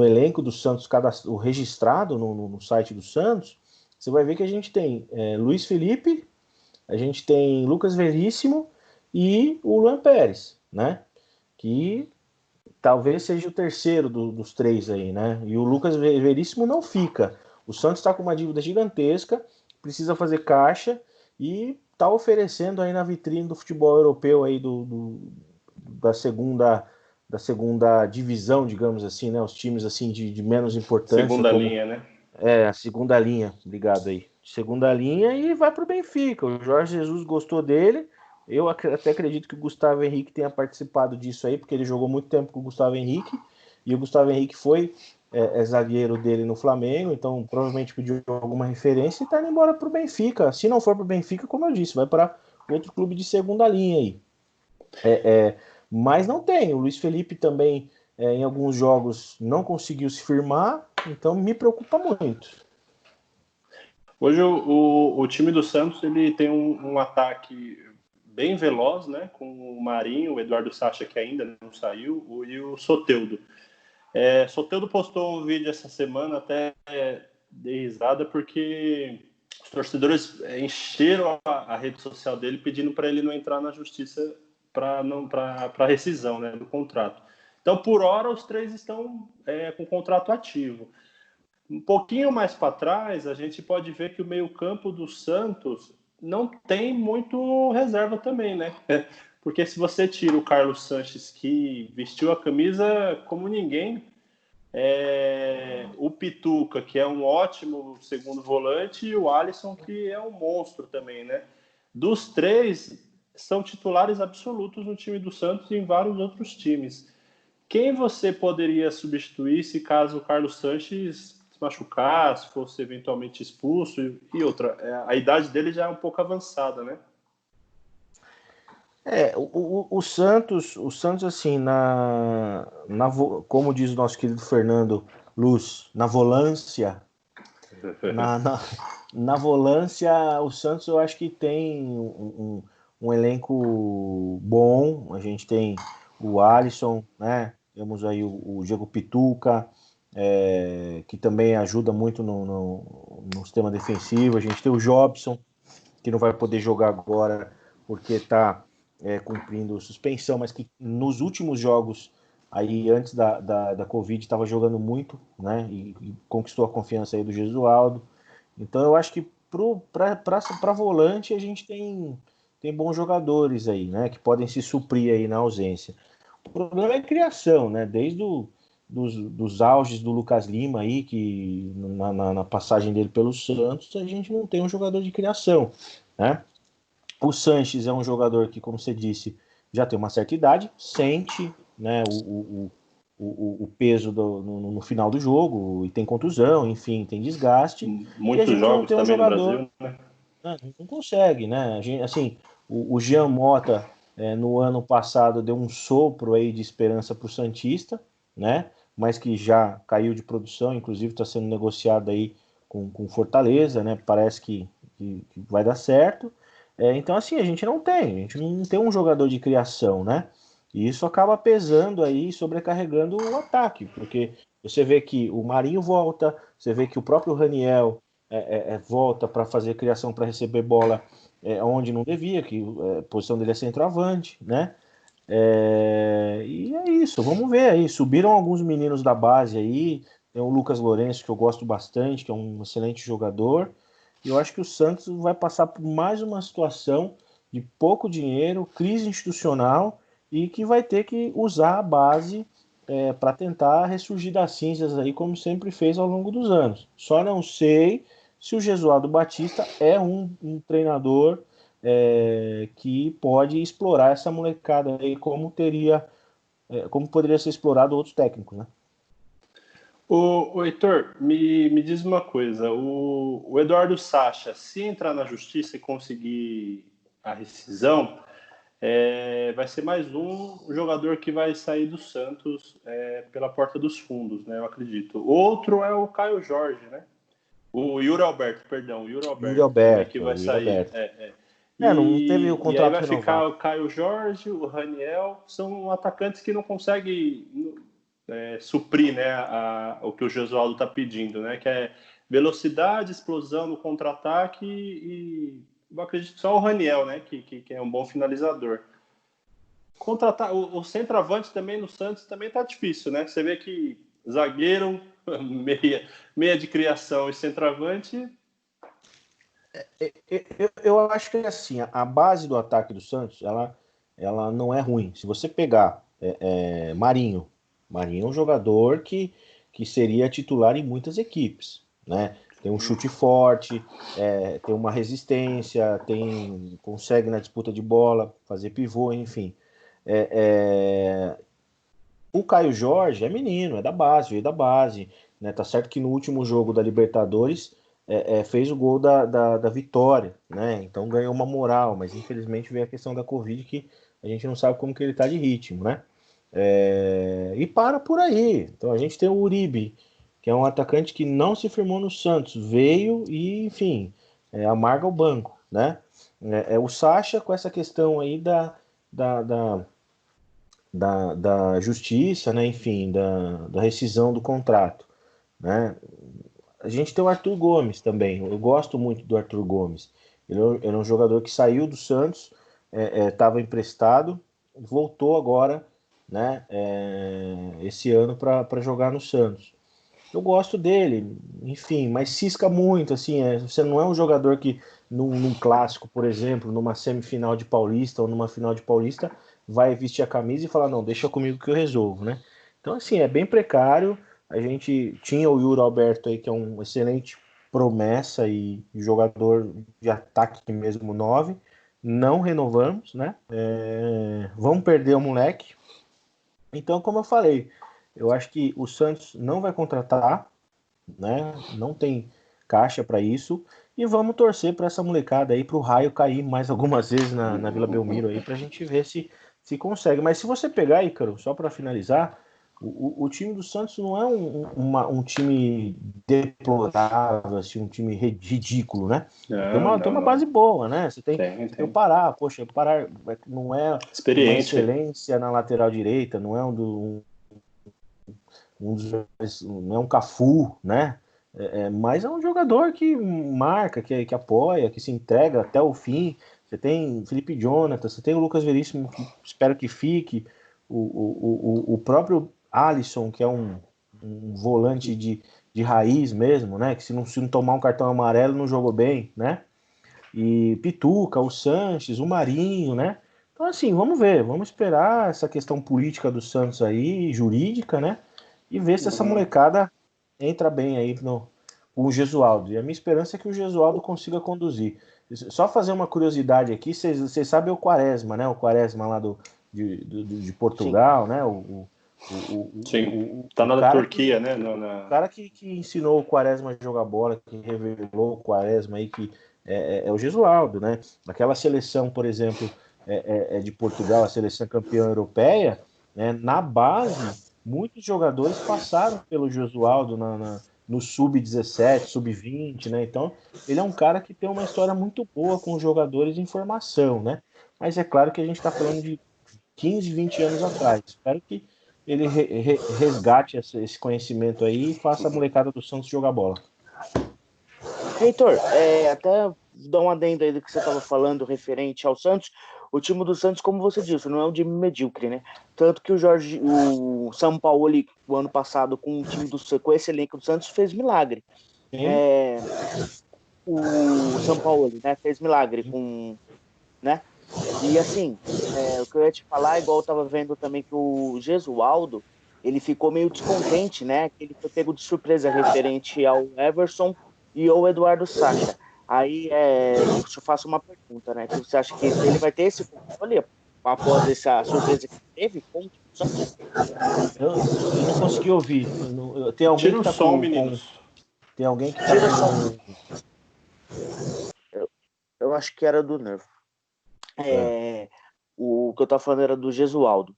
S5: elenco do Santos, o registrado no site do Santos, você vai ver que a gente tem Luiz Felipe, a gente tem Lucas Veríssimo e o Luan Pérez, né? Que talvez seja o terceiro dos 3 aí, né? E o Lucas Veríssimo não fica. O Santos está com uma dívida gigantesca, precisa fazer caixa e está oferecendo aí na vitrine do futebol europeu aí da segunda divisão, digamos assim, né? Os times assim de menos importância.
S1: Segunda linha, né?
S5: A segunda linha, obrigado aí. Segunda linha e vai para o Benfica. O Jorge Jesus gostou dele. Eu até acredito que o Gustavo Henrique tenha participado disso aí, porque ele jogou muito tempo com o Gustavo Henrique, e o Gustavo Henrique foi zagueiro dele no Flamengo, então provavelmente pediu alguma referência e está indo embora para o Benfica. Se não for para o Benfica, como eu disse, vai para outro clube de segunda linha aí. Mas não tem. O Luiz Felipe também, em alguns jogos, não conseguiu se firmar, então me preocupa muito.
S1: Hoje o time do Santos ele tem um ataque bem veloz, né? Com o Marinho, o Eduardo Sacha, que ainda não saiu, e o Soteldo. Soteldo postou um vídeo essa semana, até dei risada, porque os torcedores encheram a rede social dele pedindo para ele não entrar na justiça para rescisão, né, do contrato. Então, por hora, os 3 estão com contrato ativo. Um pouquinho mais para trás, a gente pode ver que o meio-campo do Santos não tem muito reserva também, né? Porque se você tira o Carlos Sanches, que vestiu a camisa como ninguém, o Pituca, que é um ótimo segundo volante, e o Alisson, que é um monstro também, né? Dos 3, são titulares absolutos no time do Santos e em vários outros times. Quem você poderia substituir se caso o Carlos Sanches se machucar, se fosse eventualmente expulso? E outra, a idade dele já é um pouco avançada, né?
S5: O Santos, assim, como diz o nosso querido Fernando Luz, na volância, na, na, na volância, o Santos eu acho que tem um elenco bom. A gente tem o Alisson, né? Temos aí o Diego Pituca, que também ajuda muito no sistema defensivo. A gente tem o Jobson, que não vai poder jogar agora porque está cumprindo suspensão, mas que nos últimos jogos, aí antes da Covid, estava jogando muito, né? E conquistou a confiança aí do Gesualdo. Então eu acho que para volante a gente tem bons jogadores aí, né? Que podem se suprir aí na ausência. O problema é a criação, né? Desde dos auges do Lucas Lima aí, que na passagem dele pelo Santos, a gente não tem um jogador de criação, né? O Sanches é um jogador que, como você disse, já tem uma certa idade, sente, né, o peso no final do jogo, e tem contusão, enfim, tem desgaste. E a
S1: Muitos
S5: gente não
S1: jogos
S5: tem um
S1: também no
S5: jogador,
S1: Brasil, né?
S5: não consegue, né? A gente, assim, o Jean Mota, no ano passado, deu um sopro aí de esperança para o Santista, né? Mas que já caiu de produção, inclusive está sendo negociado aí com Fortaleza, né? Parece que vai dar certo. Então, assim, a gente não tem um jogador de criação, né? E isso acaba pesando aí, sobrecarregando o ataque, porque você vê que o Marinho volta, você vê que o próprio Raniel volta para fazer criação para receber bola onde não devia, que a posição dele é centroavante, né? E é isso, vamos ver aí. Subiram alguns meninos da base aí, tem o Lucas Lourenço, que eu gosto bastante, que é um excelente jogador. E eu acho que o Santos vai passar por mais uma situação de pouco dinheiro, crise institucional, e que vai ter que usar a base para tentar ressurgir das cinzas aí, como sempre fez ao longo dos anos. Só não sei se o Jesualdo Batista é um treinador que pode explorar essa molecada aí como poderia ser explorado outros técnicos, né?
S1: O Heitor, me diz uma coisa, o Eduardo Sacha, se entrar na justiça e conseguir a rescisão, vai ser mais um jogador que vai sair do Santos pela porta dos fundos, né? Eu acredito. Outro é o Caio Jorge, né? O Yuri Alberto, perdão,
S5: Yuri
S1: também que
S5: Alberto,
S1: vai
S5: Yuri
S1: sair.
S5: Alberto. Não teve o
S1: E aí
S5: contrato
S1: vai ficar
S5: renovado.
S1: o Caio Jorge, o Raniel, são atacantes que não conseguem suprir, né, o que o Gesualdo está pedindo, né? Que é velocidade, explosão no contra-ataque e eu acredito que só o Raniel, né? Que é um bom finalizador. O centroavante também no Santos também tá difícil, né? Você vê que zagueiro, meia de criação e centroavante.
S5: Eu acho que assim, a base do ataque do Santos, ela não é ruim. Se você pegar Marinho é um jogador que seria titular em muitas equipes, né? Tem um chute forte, tem uma resistência, consegue na disputa de bola, fazer pivô, enfim. O Caio Jorge é menino, é da base, veio da base, né? Tá certo que no último jogo da Libertadores fez o gol da vitória, né? Então ganhou uma moral, mas infelizmente veio a questão da Covid que a gente não sabe como que ele tá de ritmo, né? E para por aí. Então a gente tem o Uribe, que é um atacante que não se firmou no Santos, veio e, enfim, amarga o banco, né? O Sacha com essa questão aí da justiça, né? Enfim, da rescisão do contrato, né? A gente tem o Arthur Gomes também. Eu gosto muito do Arthur Gomes. Ele é um jogador que saiu do Santos, estava emprestado, voltou agora, né? Esse ano para jogar no Santos. Eu gosto dele, enfim, mas cisca muito, assim, você não é um jogador que num clássico, por exemplo, numa semifinal de Paulista ou numa final de Paulista, vai vestir a camisa e falar, não, deixa comigo que eu resolvo, né? Então, assim, é bem precário. A gente tinha o Yuri Alberto aí, que é um excelente promessa e jogador de ataque mesmo 9. Não renovamos, né? Vamos perder o moleque. Então, como eu falei, eu acho que o Santos não vai contratar, né? Não tem caixa para isso. E vamos torcer para essa molecada aí, para o raio cair mais algumas vezes na Vila Belmiro aí, para a gente ver se consegue. Mas se você pegar, Ícaro, só para finalizar, o time do Santos não é um time deplorável, assim, um time ridículo, né? Tem uma base boa, né? Você tem o Pará, poxa, o Pará não é uma excelência na lateral direita, não é não é um Cafu, né? Mas é um jogador que marca, que apoia, que se entrega até o fim. Você tem Felipe Jonathan, você tem o Lucas Veríssimo, que espero que fique, o próprio Alisson, que é um volante de raiz mesmo, né? Que se não tomar um cartão amarelo não jogou bem, né? E Pituca, o Sanches, o Marinho, né? Então, assim, vamos ver, vamos esperar essa questão política do Santos aí, jurídica, né? E ver se essa molecada entra bem aí com o Gesualdo. E a minha esperança é que o Gesualdo consiga conduzir. Só fazer uma curiosidade aqui, vocês sabem o Quaresma, né? O Quaresma lá de Portugal, né?
S1: Sim, tá na Turquia, né?
S5: O cara que ensinou o Quaresma a jogar bola, que revelou o Quaresma aí, que é o Gesualdo, né? Aquela seleção, por exemplo, de Portugal, a seleção campeã europeia, né? Na base, muitos jogadores passaram pelo Gesualdo no sub-17, sub-20, né? Então, ele é um cara que tem uma história muito boa com os jogadores em formação, né? Mas é claro que a gente está falando de 15, 20 anos atrás. Espero que ele resgate esse conhecimento aí e faça a molecada do Santos jogar bola.
S4: Heitor, até dar um adendo aí do que você estava falando referente ao Santos. O time do Santos, como você disse, não é um time medíocre, né? Tanto que o São Paulo, o ano passado, com esse elenco do Santos, fez milagre. O São Paulo, né, fez milagre com, né? E assim, o que eu ia te falar, igual eu tava vendo também que o Gesualdo, ele ficou meio descontente, né? Que ele foi pego de surpresa referente ao Everson e ao Eduardo Sacha. Aí eu te faço uma pergunta, né? Você acha que ele vai ter esse controle após essa surpresa que teve?
S5: Eu não consegui ouvir. Tem alguém
S1: Tira
S5: que tá
S1: o som, meninos.
S5: Tem alguém que tá
S4: Tira eu acho que era do Nervo. O que eu tava falando era do Gesualdo,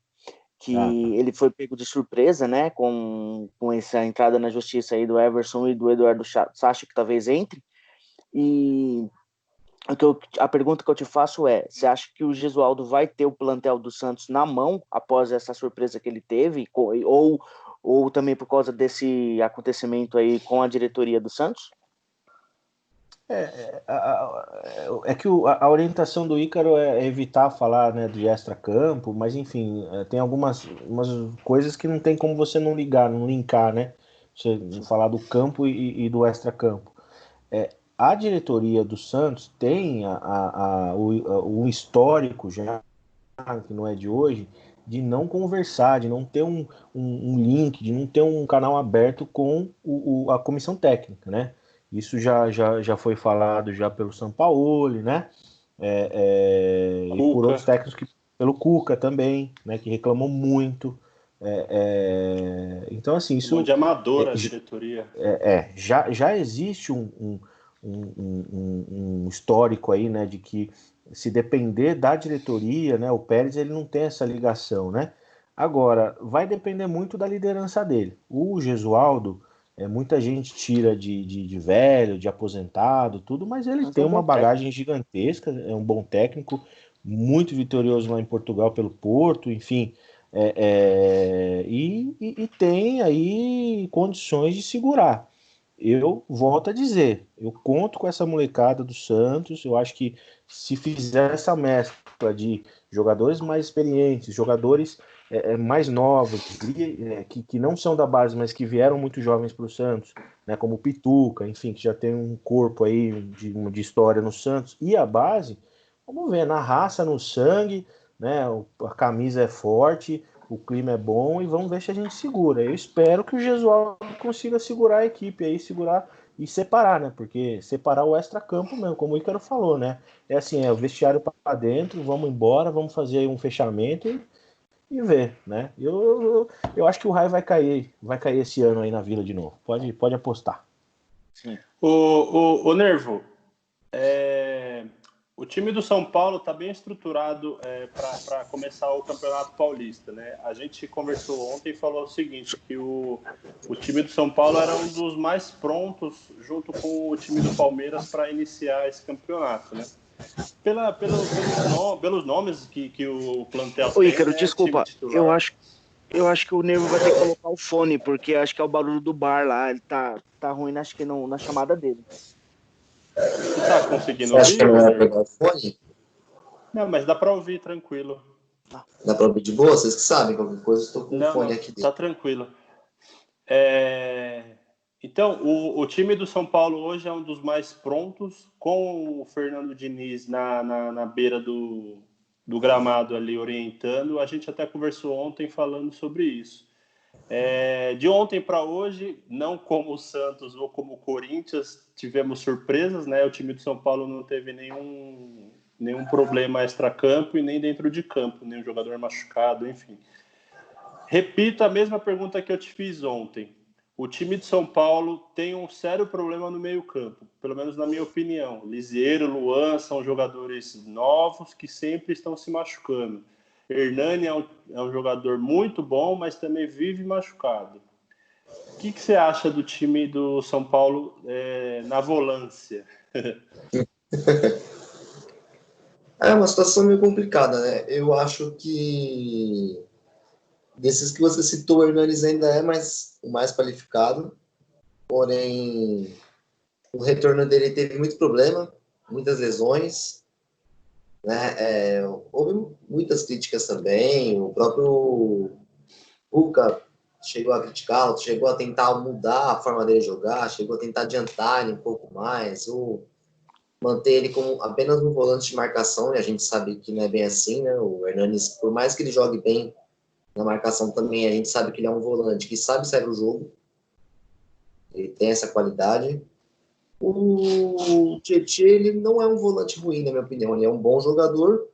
S4: que ele foi pego de surpresa, né, com essa entrada na justiça aí do Everson e do Eduardo Sacha, que talvez entre. E a pergunta que eu te faço é: você acha que o Gesualdo vai ter o plantel do Santos na mão após essa surpresa que ele teve, ou também por causa desse acontecimento aí com a diretoria do Santos?
S5: É que a orientação do Ícaro é evitar falar, né, de extra-campo, mas enfim, tem umas coisas que não tem como você não linkar, né? Você falar do campo e do extra-campo. A diretoria do Santos tem o histórico já, que não é de hoje, de não conversar, de não ter um link, de não ter um canal aberto com a comissão técnica, né? Isso já foi falado já pelo Sampaoli, né? E por outros técnicos, pelo Cuca também, né? Que reclamou muito. Então, assim, isso...
S1: de amador a diretoria.
S5: Já existe um histórico aí, né? De que se depender da diretoria, né? O Pérez, ele não tem essa ligação, né? Agora, vai depender muito da liderança dele. O Gesualdo... muita gente tira de velho, de aposentado, tudo, mas ele tem uma bagagem gigantesca, é um bom técnico, muito vitorioso lá em Portugal pelo Porto, enfim, e tem aí condições de segurar. Eu volto a dizer, eu conto com essa molecada do Santos, eu acho que se fizer essa mescla de jogadores mais experientes, jogadores mais novos, que não são da base, mas que vieram muito jovens para o Santos, né, como o Pituca, enfim, que já tem um corpo aí de história no Santos, e a base, vamos ver, na raça, no sangue, né, a camisa é forte, o clima é bom, e vamos ver se a gente segura. Eu espero que o Gesualdo consiga segurar a equipe aí, segurar e separar, né, porque separar o extra-campo mesmo, como o Ícaro falou, né, assim, o vestiário para dentro, vamos embora, vamos fazer um fechamento e ver, né? Eu acho que o Raio vai cair esse ano aí na Vila de novo. Pode apostar.
S1: Sim. O Nervo, O time do São Paulo está bem estruturado para começar o Campeonato Paulista, né? A gente conversou ontem e falou o seguinte, que o time do São Paulo era um dos mais prontos, junto com o time do Palmeiras, para iniciar esse campeonato, né? Pelos nomes que o plantel
S4: tem. Ô, Ícaro,
S1: né?
S4: Desculpa, eu acho que o Nervo vai ter que colocar o fone, porque acho que é o barulho do bar lá, ele tá ruim, acho que na chamada dele.
S1: Você tá conseguindo
S3: Você acha que
S1: ouvir?
S3: não vai pegar o fone?
S1: Não, mas dá para ouvir tranquilo.
S3: Dá para ouvir de boa? Vocês que sabem, qualquer coisa, eu estou com o fone aqui dentro.
S1: Tá tranquilo. Então, o time do São Paulo hoje é um dos mais prontos, com o Fernando Diniz na beira do gramado ali orientando. A gente até conversou ontem falando sobre isso. De ontem para hoje, não como o Santos ou como o Corinthians, tivemos surpresas, né? O time do São Paulo não teve nenhum problema extracampo e nem dentro de campo, nenhum jogador machucado, enfim. Repito a mesma pergunta que eu te fiz ontem. O time de São Paulo tem um sério problema no meio-campo, pelo menos na minha opinião. Lisieiro, Luan são jogadores novos que sempre estão se machucando. Hernani é um jogador muito bom, mas também vive machucado. O que você acha do time do São Paulo na volância?
S3: É uma situação meio complicada, né? Eu acho que desses que você citou, o Hernanes ainda é o mais qualificado, porém o retorno dele teve muito problema, muitas lesões, né? Houve muitas críticas também, o próprio Cuca chegou a criticá-lo, chegou a tentar mudar a forma dele jogar, chegou a tentar adiantar ele um pouco mais, ou manter ele como apenas um volante de marcação, e a gente sabe que não é bem assim, né? O Hernanes, por mais que ele jogue bem na marcação também, a gente sabe que ele é um volante que sabe sair do jogo, ele tem essa qualidade. O Tietchan, ele não é um volante ruim, na minha opinião, ele é um bom jogador,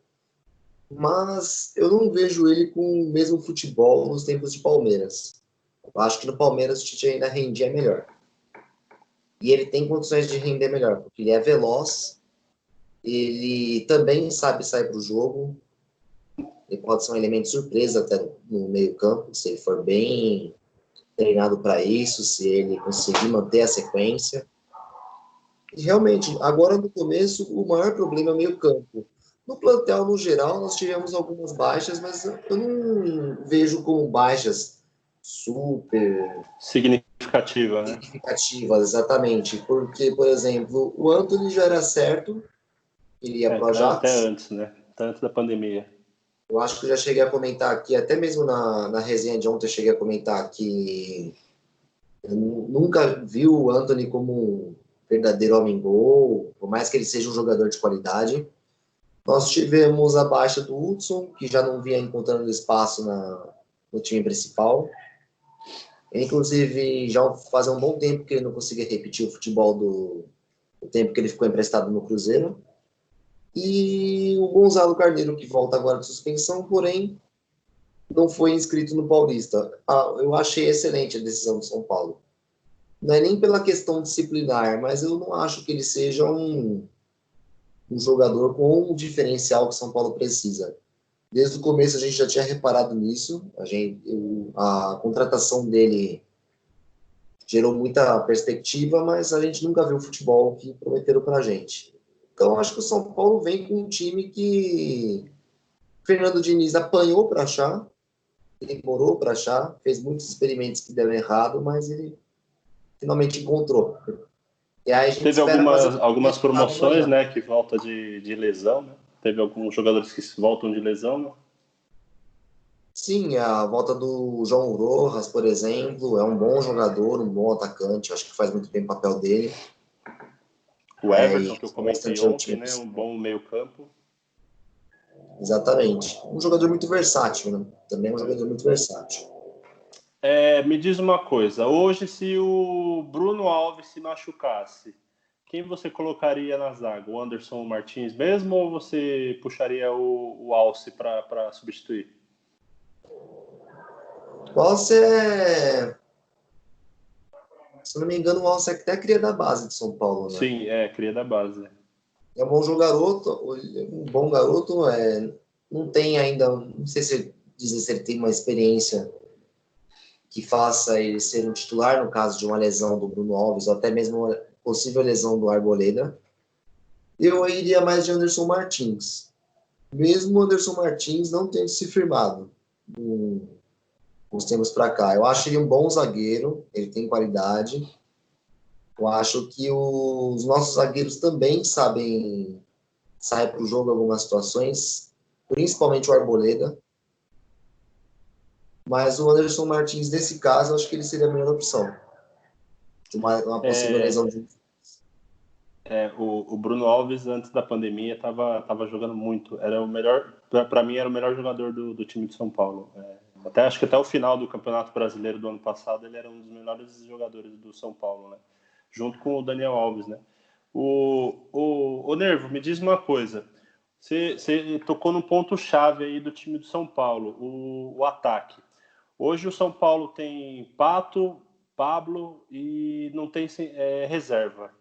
S3: mas eu não vejo ele com o mesmo futebol nos tempos de Palmeiras. Eu acho que no Palmeiras o Tietchan ainda rendia melhor. E ele tem condições de render melhor, porque ele é veloz, ele também sabe sair para o jogo, ele pode ser um elemento surpresa até no meio campo, se ele for bem treinado para isso, se ele conseguir manter a sequência. E realmente, agora no começo, o maior problema é o meio campo. No plantel, no geral, nós tivemos algumas baixas, mas eu não vejo como baixas super
S1: significativas, né?
S3: Significativas, exatamente. Porque, por exemplo, o Antony já era certo, ele ia para o Ajax.
S1: Até antes, né? Até antes da pandemia.
S3: Eu acho que eu já cheguei a comentar aqui, até mesmo na resenha de ontem eu cheguei a comentar que eu nunca vi o Antony como um verdadeiro homem-gol, por mais que ele seja um jogador de qualidade. Nós tivemos a baixa do Hudson, que já não vinha encontrando espaço no time principal. Inclusive, já fazia um bom tempo que ele não conseguia repetir o futebol do tempo que ele ficou emprestado no Cruzeiro. E o Gonzalo Carneiro, que volta agora de suspensão, porém não foi inscrito no Paulista. Eu achei excelente a decisão do São Paulo. Não é nem pela questão disciplinar, mas eu não acho que ele seja um jogador com um diferencial que o São Paulo precisa. Desde o começo a gente já tinha reparado nisso. A contratação dele gerou muita perspectiva, mas a gente nunca viu o futebol que prometeram para a gente. Então acho que o São Paulo vem com um time que Fernando Diniz apanhou para achar, demorou para achar, fez muitos experimentos que deram errado, mas ele finalmente encontrou. E aí a gente
S1: teve algumas promoções, né, que volta de lesão, né? Teve alguns jogadores que voltam de lesão, né?
S3: Sim, a volta do João Rojas, por exemplo, é um bom jogador, um bom atacante, acho que faz muito bem o papel dele.
S1: O Everton, que eu comentei ontem, né, um bom meio-campo.
S3: Exatamente. Um jogador muito versátil, né? Também é um jogador muito versátil.
S1: Me diz uma coisa, hoje se o Bruno Alves se machucasse, quem você colocaria na zaga? O Anderson Martins mesmo ou você puxaria o Alce para substituir?
S3: O Alce se não me engano, o Alce é até cria da base de São Paulo, né?
S1: Sim, cria da base.
S3: É um bom garoto, não tem ainda, não sei se dizer se ele tem uma experiência que faça ele ser um titular no caso de uma lesão do Bruno Alves, ou até mesmo uma possível lesão do Arboleda. Eu iria mais de Anderson Martins. Mesmo o Anderson Martins não tendo se firmado nos tempos para cá. Eu acho ele um bom zagueiro, ele tem qualidade. Eu acho que os nossos zagueiros também sabem sair para o jogo em algumas situações, principalmente o Arboleda. Mas o Anderson Martins, nesse caso, eu acho que ele seria a melhor opção. Uma possível lesão de...
S1: O Bruno Alves, antes da pandemia, estava jogando muito. Era o melhor, para mim, era o melhor jogador do time de São Paulo. Acho que até o final do Campeonato Brasileiro do ano passado, ele era um dos melhores jogadores do São Paulo, né? Junto com o Daniel Alves, né? O Nervo, me diz uma coisa. Você tocou num ponto-chave aí do time do São Paulo, o ataque. Hoje o São Paulo tem Pato, Pablo e não tem reserva.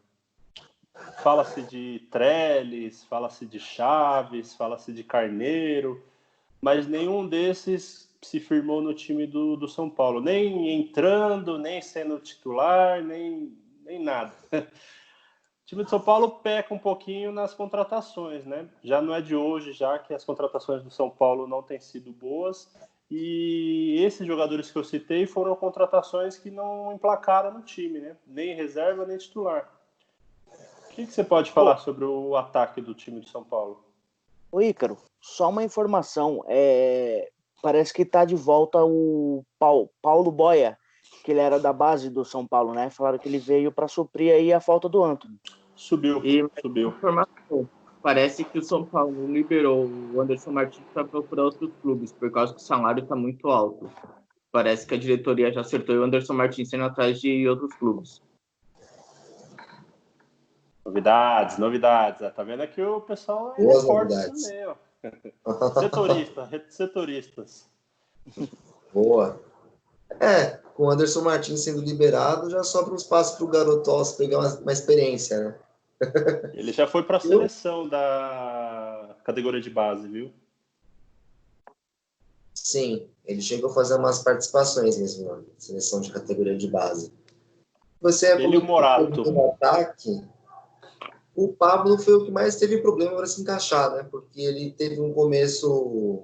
S1: Fala-se de Trellis, fala-se de Chaves, fala-se de Carneiro, mas nenhum desses se firmou no time do São Paulo. Nem entrando, nem sendo titular, nem nada. O time de São Paulo peca um pouquinho nas contratações, né? Já não é de hoje, já que as contratações do São Paulo não têm sido boas. E esses jogadores que eu citei foram contratações que não emplacaram no time, né? Nem reserva, nem titular. O que você pode falar sobre o ataque do time de São Paulo?
S4: Ô Ícaro, só uma informação. Parece que tá de volta o Paulo Boia, que ele era da base do São Paulo, né? Falaram que ele veio para suprir aí a falta do Antony.
S1: Subiu.
S2: Informação. Parece que o São Paulo liberou o Anderson Martins para procurar outros clubes, por causa que o salário está muito alto. Parece que a diretoria já acertou e o Anderson Martins indo atrás de outros clubes.
S1: Novidades. Tá vendo aqui o pessoal é forte também, ó. Setoristas.
S3: Boa. Com o Anderson Martins sendo liberado, já sobra um espaço para o Garotos pegar uma experiência, né?
S1: Ele já foi para a seleção da categoria de base, viu?
S3: Sim, ele chegou a fazer umas participações mesmo na seleção de categoria de base.
S1: Ele e o Morato.
S3: No ataque, o Pablo foi o que mais teve problema para se encaixar, né? Porque ele teve um começo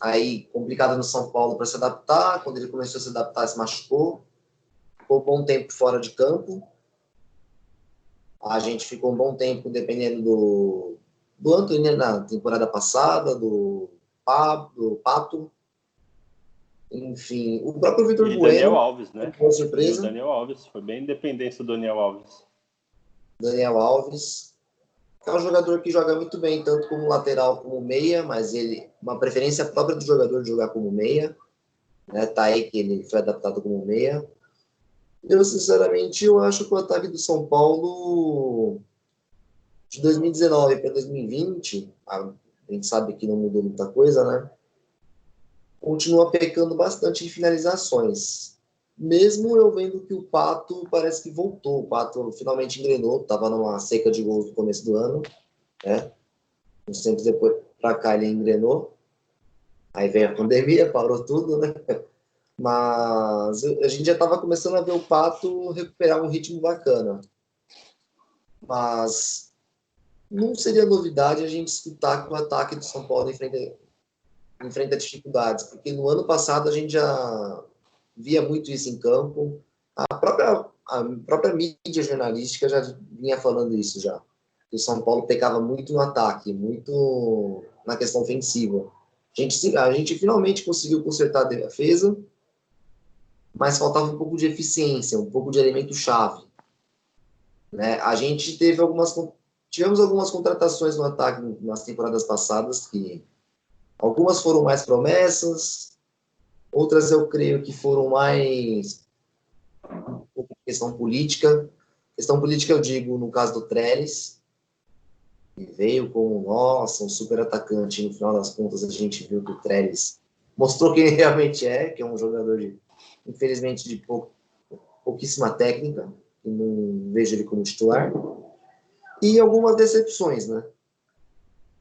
S3: aí complicado no São Paulo para se adaptar. Quando ele começou a se adaptar, se machucou. Ficou um bom tempo fora de campo. A gente ficou um bom tempo dependendo do Antony, né, na temporada passada, do Pato. Enfim, o próprio Vitor Bueno.
S1: Daniel Alves, né?
S3: Foi uma surpresa.
S1: O Daniel Alves, foi bem independência do Daniel Alves.
S3: Daniel Alves é um jogador que joga muito bem, tanto como lateral como meia, mas ele, uma preferência própria do jogador de jogar como meia, né? Tá aí que ele foi adaptado como meia. Eu, sinceramente, eu acho que o ataque do São Paulo de 2019 para 2020, a gente sabe que não mudou muita coisa, né? Continua pecando bastante em finalizações. Mesmo eu vendo que o Pato parece que voltou. O Pato finalmente engrenou, estava numa seca de gols no começo do ano, né? Uns tempos depois para cá ele engrenou. Aí veio a pandemia, parou tudo, né? Mas a gente já estava começando a ver o Pato recuperar um ritmo bacana. Mas não seria novidade a gente escutar que o ataque do São Paulo enfrenta dificuldades, porque no ano passado a gente já via muito isso em campo. A própria mídia jornalística já vinha falando isso já. Que o São Paulo pecava muito no ataque, muito na questão ofensiva. A gente finalmente conseguiu consertar a defesa, mas faltava um pouco de eficiência, um pouco de elemento-chave. Né? A gente tivemos algumas contratações no ataque nas temporadas passadas, que algumas foram mais promessas, outras eu creio que foram mais questão política. Questão política eu digo no caso do Trellis, que veio com, um super atacante, e no final das contas a gente viu que o Trellis mostrou quem ele realmente que é um jogador infelizmente de pouquíssima técnica, e não vejo ele como titular. E algumas decepções, né?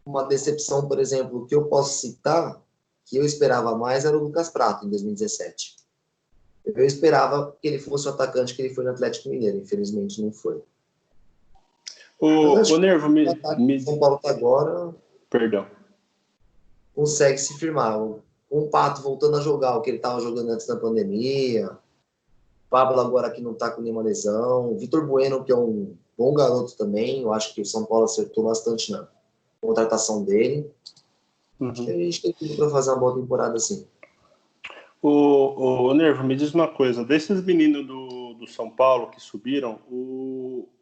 S3: Uma decepção, por exemplo, que eu posso citar, que eu esperava mais, era o Lucas Prato, em 2017. Eu esperava que ele fosse o atacante que ele foi no Atlético Mineiro. Infelizmente, não foi.
S1: O Nervo,
S3: São Paulo tá agora...
S1: Perdão.
S3: Consegue se firmar. O Pato voltando a jogar o que ele estava jogando antes da pandemia. Pablo agora que não está com nenhuma lesão. Vitor Bueno, que é um bom garoto também. Eu acho que o São Paulo acertou bastante na contratação dele. Acho que a gente tem tudo para fazer uma boa temporada assim.
S1: O Nervo, me diz uma coisa. Desses meninos do São Paulo que subiram,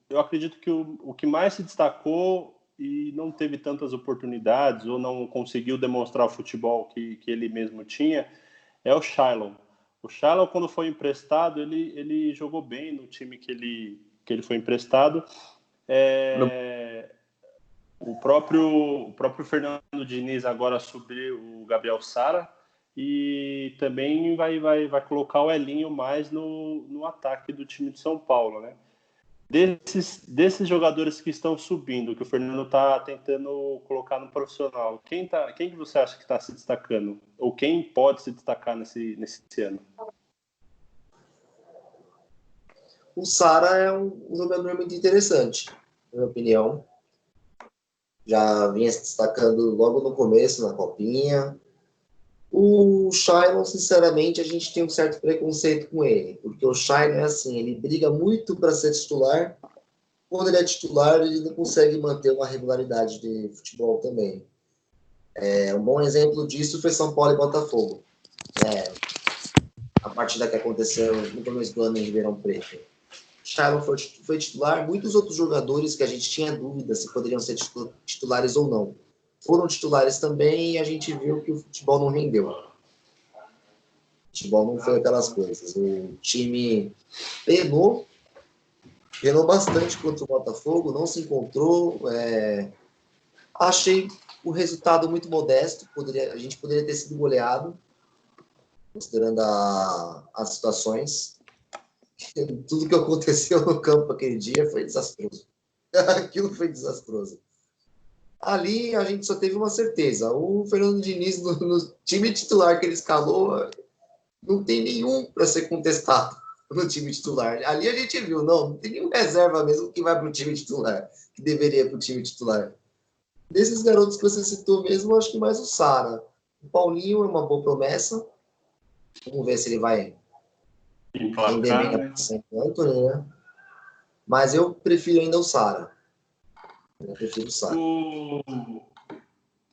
S1: eu acredito que o que mais se destacou e não teve tantas oportunidades ou não conseguiu demonstrar o futebol que ele mesmo tinha é o Shailon. O Shailon, quando foi emprestado, ele jogou bem no time que ele foi emprestado. O próprio Fernando Diniz agora subiu o Gabriel Sara e também vai colocar o Elinho mais no ataque do time de São Paulo, né? Desses jogadores que estão subindo, que o Fernando está tentando colocar no profissional, quem que você acha que está se destacando? Ou quem pode se destacar nesse ano?
S3: O Sara é um jogador muito interessante, na minha opinião. Já vinha se destacando logo no começo, na Copinha. O Shailon, sinceramente, a gente tem um certo preconceito com ele, porque o Shailon é assim, ele briga muito para ser titular. Quando ele é titular, ele não consegue manter uma regularidade de futebol também. Um bom exemplo disso foi São Paulo e Botafogo. A partida que aconteceu no começo do ano em Ribeirão Preto. Shailon foi titular, muitos outros jogadores que a gente tinha dúvida se poderiam ser titulares ou não. Foram titulares também e a gente viu que o futebol não rendeu. O futebol não foi aquelas coisas. O time penou bastante contra o Botafogo, não se encontrou. Achei o resultado muito modesto. A gente poderia ter sido goleado, considerando as situações. Tudo que aconteceu no campo aquele dia foi desastroso. Aquilo foi desastroso. Ali a gente só teve uma certeza. O Fernando Diniz, no time titular que ele escalou, não tem nenhum para ser contestado no time titular. Ali a gente viu, não tem nenhum reserva mesmo que vai para o time titular, que deveria para o time titular. Desses garotos que você citou mesmo, acho que mais o Sara. O Paulinho é uma boa promessa. Vamos ver se ele vai render bem a São Antônio, né? Mas eu prefiro ainda o Sara.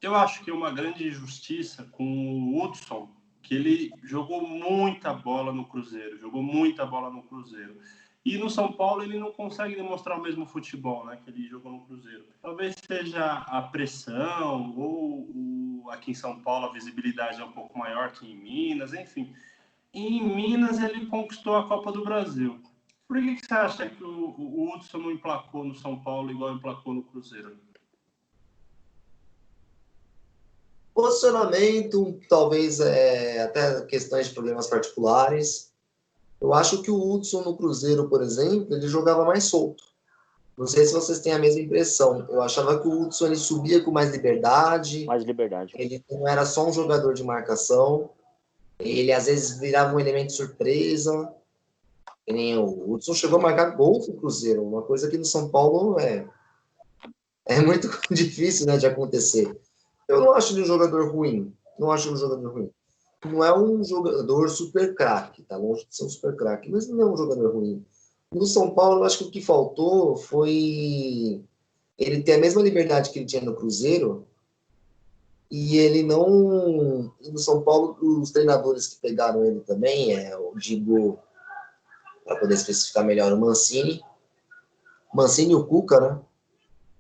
S1: Eu acho que é uma grande injustiça com o Hudson, que ele jogou muita bola no Cruzeiro. E no São Paulo ele não consegue demonstrar o mesmo futebol, né, que ele jogou no Cruzeiro. Talvez seja a pressão, ou aqui em São Paulo a visibilidade é um pouco maior que em Minas, enfim. E em Minas ele conquistou a Copa do Brasil. Por que você acha que o Hudson não emplacou no São Paulo igual emplacou no Cruzeiro?
S3: Posicionamento, talvez até questões de problemas particulares. Eu acho que o Hudson no Cruzeiro, por exemplo, ele jogava mais solto. Não sei se vocês têm a mesma impressão. Eu achava que o Hudson ele subia com mais liberdade. Ele não era só um jogador de marcação. Ele às vezes virava um elemento surpresa. O Hudson chegou a marcar gol no Cruzeiro, uma coisa que no São Paulo é muito difícil, né, de acontecer. Eu não acho ele um jogador ruim. Não é um jogador super craque, tá longe de ser um super craque, mas não é um jogador ruim. No São Paulo, eu acho que o que faltou foi ele ter a mesma liberdade que ele tinha no Cruzeiro, e ele não... No São Paulo, os treinadores que pegaram ele também, eu digo, para poder especificar melhor, o Mancini e o Cuca, né?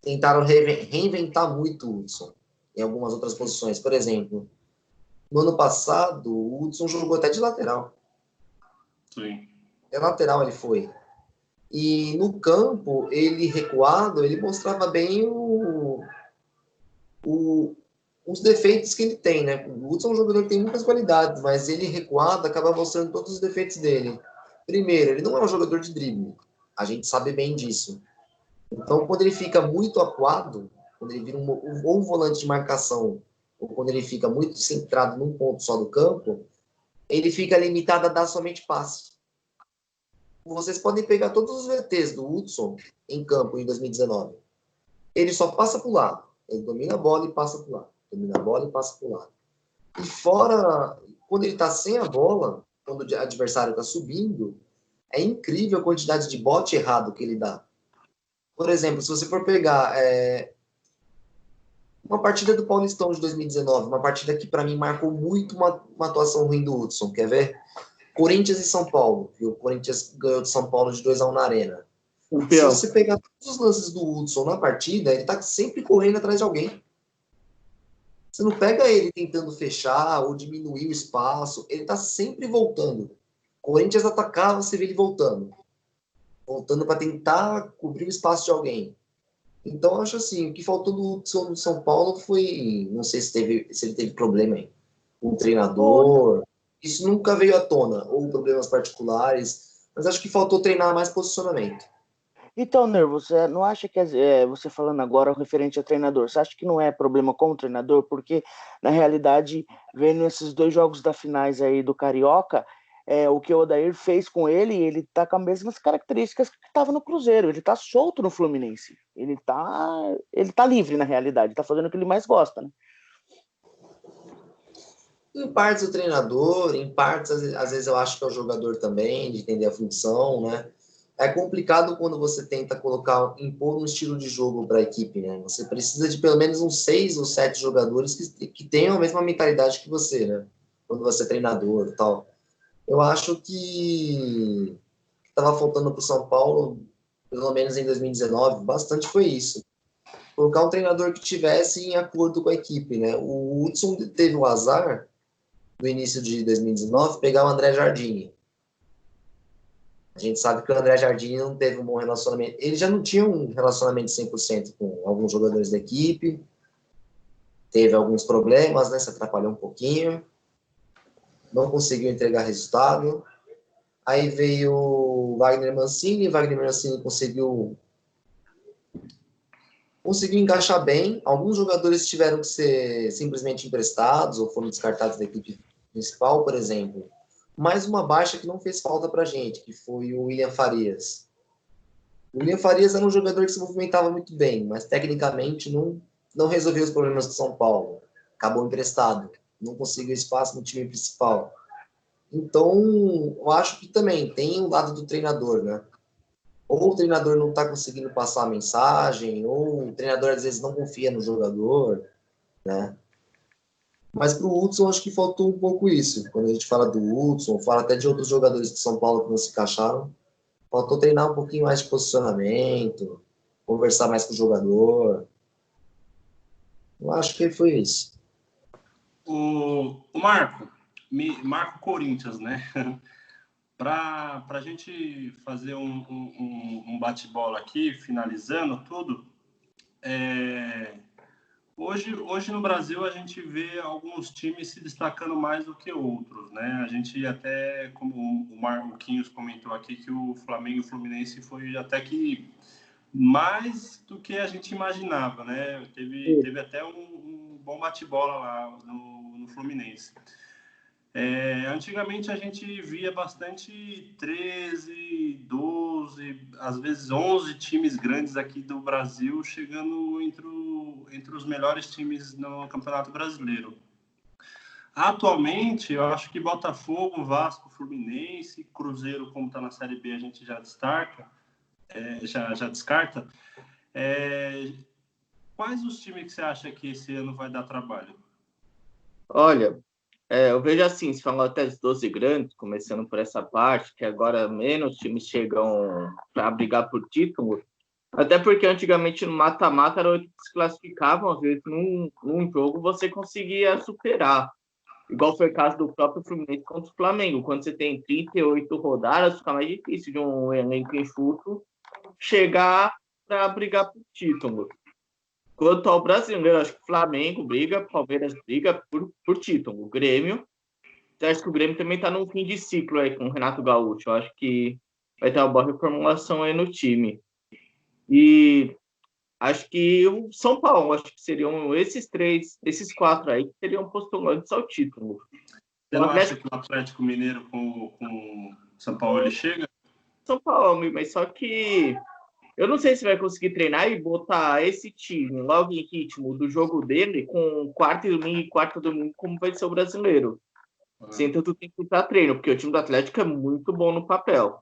S3: Tentaram reinventar muito o Hudson em algumas outras posições. Por exemplo, no ano passado, o Hudson jogou até de lateral.
S1: Sim.
S3: Até lateral ele foi. E no campo, ele recuado, ele mostrava bem os defeitos que ele tem, né? O Hudson é um jogador que tem muitas qualidades, mas ele recuado acaba mostrando todos os defeitos dele. Primeiro, ele não é um jogador de drible. A gente sabe bem disso. Então, quando ele fica muito acuado, quando ele vira ou um volante de marcação, ou quando ele fica muito centrado num ponto só do campo, ele fica limitado a dar somente passe. Vocês podem pegar todos os VTs do Hudson em campo em 2019. Ele só passa para o lado. Ele domina a bola e passa para o lado. Domina a bola e passa para o lado. E fora, quando ele está sem a bola, quando o adversário está subindo, é incrível a quantidade de bote errado que ele dá. Por exemplo, se você for pegar uma partida do Paulistão de 2019, uma partida que para mim marcou muito uma atuação ruim do Hudson, quer ver? Corinthians e São Paulo, que o Corinthians ganhou de São Paulo de 2-1 na Arena. Se você pegar todos os lances do Hudson na partida, ele tá sempre correndo atrás de alguém. Você não pega ele tentando fechar ou diminuir o espaço, ele tá sempre voltando. Corinthians atacava, você vê ele voltando. Voltando para tentar cobrir o espaço de alguém. Então, eu acho assim, o que faltou do Hudson no São Paulo foi, não sei se ele teve problema aí, com o treinador, isso nunca veio à tona, ou problemas particulares, mas acho que faltou treinar mais posicionamento.
S4: Então, Ner, você não acha que, você falando agora referente ao treinador, você acha que não é problema com o treinador? Porque, na realidade, vendo esses 2 jogos da finais aí do Carioca, o que o Odair fez com ele tá com as mesmas características que estava no Cruzeiro, ele tá solto no Fluminense, ele tá livre, na realidade, tá fazendo o que ele mais gosta, né?
S3: Em partes o treinador, em partes às vezes eu acho que é o jogador também, de entender a função, né? É complicado quando você tenta impor um estilo de jogo para a equipe, né? Você precisa de pelo menos uns 6 ou 7 jogadores que tenham a mesma mentalidade que você, né? Quando você é treinador e tal. Eu acho que estava faltando para o São Paulo, pelo menos em 2019, bastante foi isso. Colocar um treinador que tivesse em acordo com a equipe, né? O Hudson teve o azar, no início de 2019, pegar o André Jardine. A gente sabe que o André Jardine não teve um bom relacionamento. Ele já não tinha um relacionamento 100% com alguns jogadores da equipe. Teve alguns problemas, né? Se atrapalhou um pouquinho. Não conseguiu entregar resultado. Aí veio o Wagner Mancini. Wagner Mancini conseguiu encaixar bem. Alguns jogadores tiveram que ser simplesmente emprestados ou foram descartados da equipe principal, por exemplo. Mais uma baixa que não fez falta pra gente, que foi o William Farias. O William Farias era um jogador que se movimentava muito bem, mas tecnicamente não resolveu os problemas do São Paulo. Acabou emprestado, não conseguiu espaço no time principal. Então, eu acho que também tem o lado do treinador, né? Ou o treinador não está conseguindo passar a mensagem, ou o treinador às vezes não confia no jogador, né? Mas para o Hudson, acho que faltou um pouco isso. Quando a gente fala do Hudson, fala até de outros jogadores de São Paulo que não se encaixaram, faltou treinar um pouquinho mais de posicionamento, conversar mais com o jogador. Eu acho que foi isso.
S1: O Marco Corinthians, né? Para a gente fazer um bate-bola aqui, finalizando tudo, hoje no Brasil a gente vê alguns times se destacando mais do que outros, né? A gente até, como o Marquinhos comentou aqui, que o Flamengo e o Fluminense foi até que mais do que a gente imaginava, né? Teve até um bom bate-bola lá no Fluminense. Antigamente a gente via bastante 13, 12, às vezes 11 times grandes aqui do Brasil chegando entre os melhores times no Campeonato Brasileiro. Atualmente, eu acho que Botafogo, Vasco, Fluminense, Cruzeiro, como está na Série B, a gente já descarta. Quais os times que você acha que esse ano vai dar trabalho?
S2: Olha, eu vejo assim, se falou até dos 12 grandes, começando por essa parte, que agora menos times chegam para brigar por título, até porque antigamente no mata-mata era 8 que se classificavam, às vezes num jogo você conseguia superar. Igual foi o caso do próprio Fluminense contra o Flamengo. Quando você tem 38 rodadas, fica mais difícil de um elenco enxuto chegar para brigar por título. Quanto ao brasileiro, acho que o Flamengo briga, Palmeiras briga por título. O Grêmio, eu acho que o Grêmio também está num fim de ciclo aí com o Renato Gaúcho. Eu acho que vai ter uma boa reformulação aí no time. E acho que o São Paulo, acho que seriam esses 4 aí que seriam postulantes ao título.
S1: Você não acha que o Atlético Mineiro com o São Paulo ele chega?
S2: São Paulo, mas só que eu não sei se vai conseguir treinar e botar esse time logo em ritmo do jogo dele com quarta e domingo, como vai ser o brasileiro. Sem tanto tempo para treino, porque o time do Atlético é muito bom no papel.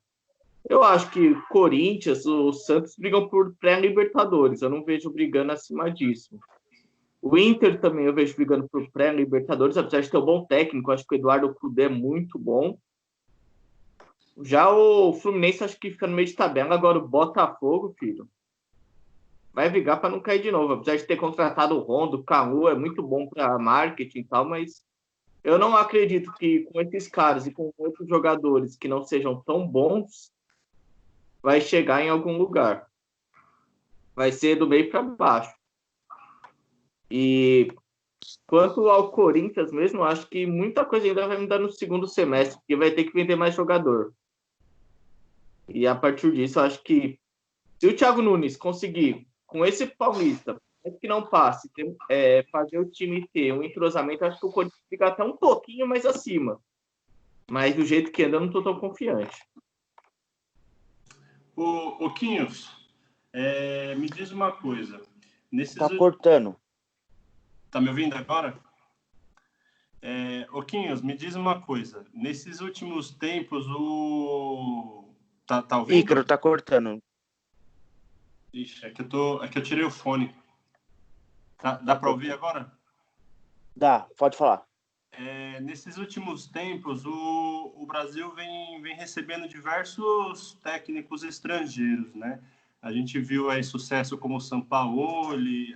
S2: Eu acho que Corinthians, o Santos brigam por pré-Libertadores. Eu não vejo brigando acima disso. O Inter também eu vejo brigando por pré-Libertadores, apesar de ter um bom técnico. Eu acho que o Eduardo Cudê é muito bom. Já o Fluminense acho que fica no meio de tabela. Agora o Botafogo, filho, vai brigar para não cair de novo. Apesar de ter contratado o Rondo, o Calu é muito bom para marketing e tal, mas eu não acredito que com esses caras e com outros jogadores que não sejam tão bons, vai chegar em algum lugar. Vai ser do meio para baixo. E quanto ao Corinthians mesmo, acho que muita coisa ainda vai mudar no segundo semestre, porque vai ter que vender mais jogador. E a partir disso, acho que se o Thiago Nunes conseguir, com esse Paulista, que não passe, fazer o time ter um entrosamento, acho que o Corinthians fica até um pouquinho mais acima. Mas do jeito que anda, eu não estou tão confiante.
S1: Ô Quinhos, me diz uma coisa.
S4: Tá cortando.
S1: Tá me ouvindo agora? Ô Quinhos, me diz uma coisa. Nesses últimos tempos, Tá ouvindo?
S4: Ícaro, tá cortando.
S1: Ixi, é que eu tirei o fone. Dá para ouvir agora?
S4: Dá, pode falar.
S1: Nesses últimos tempos, o Brasil vem recebendo diversos técnicos estrangeiros, né? A gente viu aí sucesso como o Sampaoli,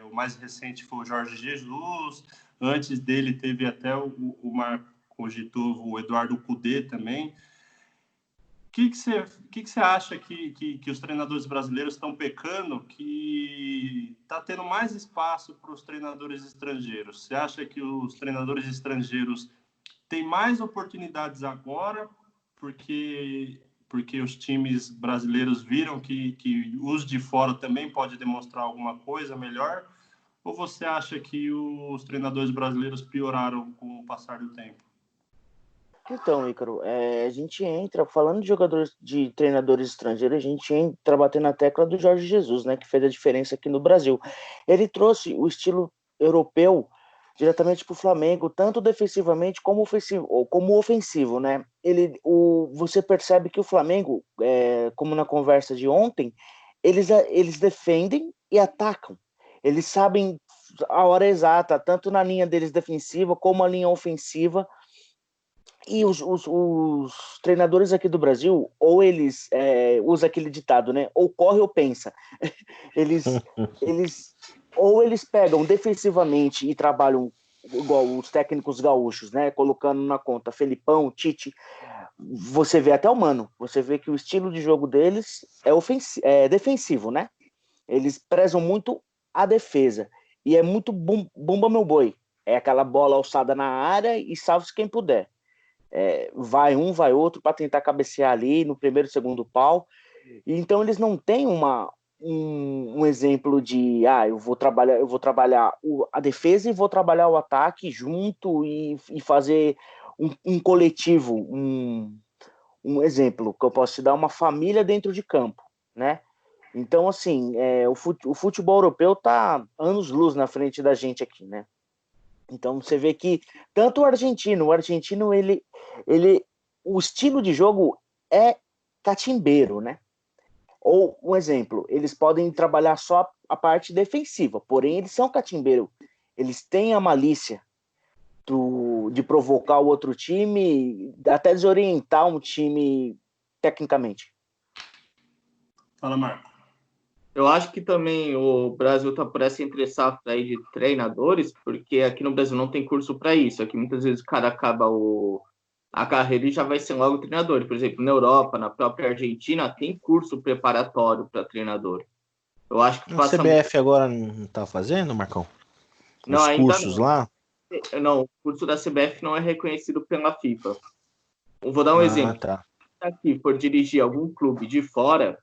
S1: o mais recente foi o Jorge Jesus, antes dele teve até o Marco cogitou o Eduardo Cudê também. O que você acha que os treinadores brasileiros estão pecando, que está tendo mais espaço para os treinadores estrangeiros? Você acha que os treinadores estrangeiros têm mais oportunidades agora porque os times brasileiros viram que os de fora também podem demonstrar alguma coisa melhor? Ou você acha que os treinadores brasileiros pioraram com o passar do tempo?
S4: Então, Ícaro, a gente entra, falando de treinadores estrangeiros, a gente entra batendo na tecla do Jorge Jesus, né, que fez a diferença aqui no Brasil. Ele trouxe o estilo europeu diretamente para o Flamengo, tanto defensivamente como ofensivo, né? Você percebe que o Flamengo, como na conversa de ontem, eles defendem e atacam. Eles sabem a hora exata, tanto na linha deles defensiva como a linha ofensiva. E os treinadores aqui do Brasil, ou eles usam aquele ditado, né? Ou corre ou pensa. Ou eles pegam defensivamente e trabalham igual os técnicos gaúchos, né? Colocando na conta Felipão, Tite. Você vê até o Mano. Você vê que o estilo de jogo deles é defensivo, né? Eles prezam muito a defesa. E é muito bumba meu boi. É aquela bola alçada na área e salve-se quem puder. Vai um, vai outro para tentar cabecear ali no primeiro, segundo pau. Então eles não têm um exemplo de eu vou trabalhar a defesa e vou trabalhar o ataque junto e fazer um coletivo, um exemplo que eu posso te dar, uma família dentro de campo, né? Então, assim, o futebol europeu está anos-luz na frente da gente aqui, né? Então você vê que tanto o argentino o estilo de jogo é catimbeiro, né? Ou um exemplo, eles podem trabalhar só a parte defensiva, porém eles são catimbeiro. Eles têm a malícia de provocar o outro time, até desorientar um time tecnicamente.
S1: Fala, Marco.
S2: Eu acho que também o Brasil está por essa entre-safra aí de treinadores, porque aqui no Brasil não tem curso para isso. Aqui muitas vezes o cara acaba a carreira e já vai ser logo treinador. Por exemplo, na Europa, na própria Argentina, tem curso preparatório para treinador. Eu acho que
S5: a CBF agora não está fazendo, Marcão?
S2: Não,
S5: os
S2: ainda
S5: cursos
S2: não.
S5: lá?
S2: Não, o curso da CBF não é reconhecido pela FIFA. Eu vou dar um exemplo.
S5: Tá.
S2: Se aqui for dirigir algum clube de fora,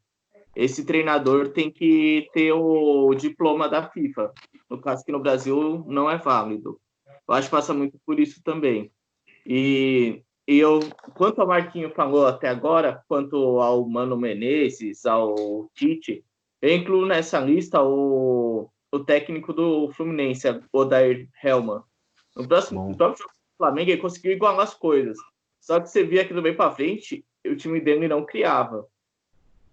S2: esse treinador tem que ter o diploma da FIFA. No caso que no Brasil não é válido. Eu acho que passa muito por isso também. E eu, quanto ao Marquinho falou até agora, quanto ao Mano Menezes, ao Tite, eu incluo nessa lista o técnico do Fluminense, o Odair Hellmann. No próprio jogo do Flamengo, ele conseguiu igualar as coisas. Só que você via que do meio para frente, o time dele não criava.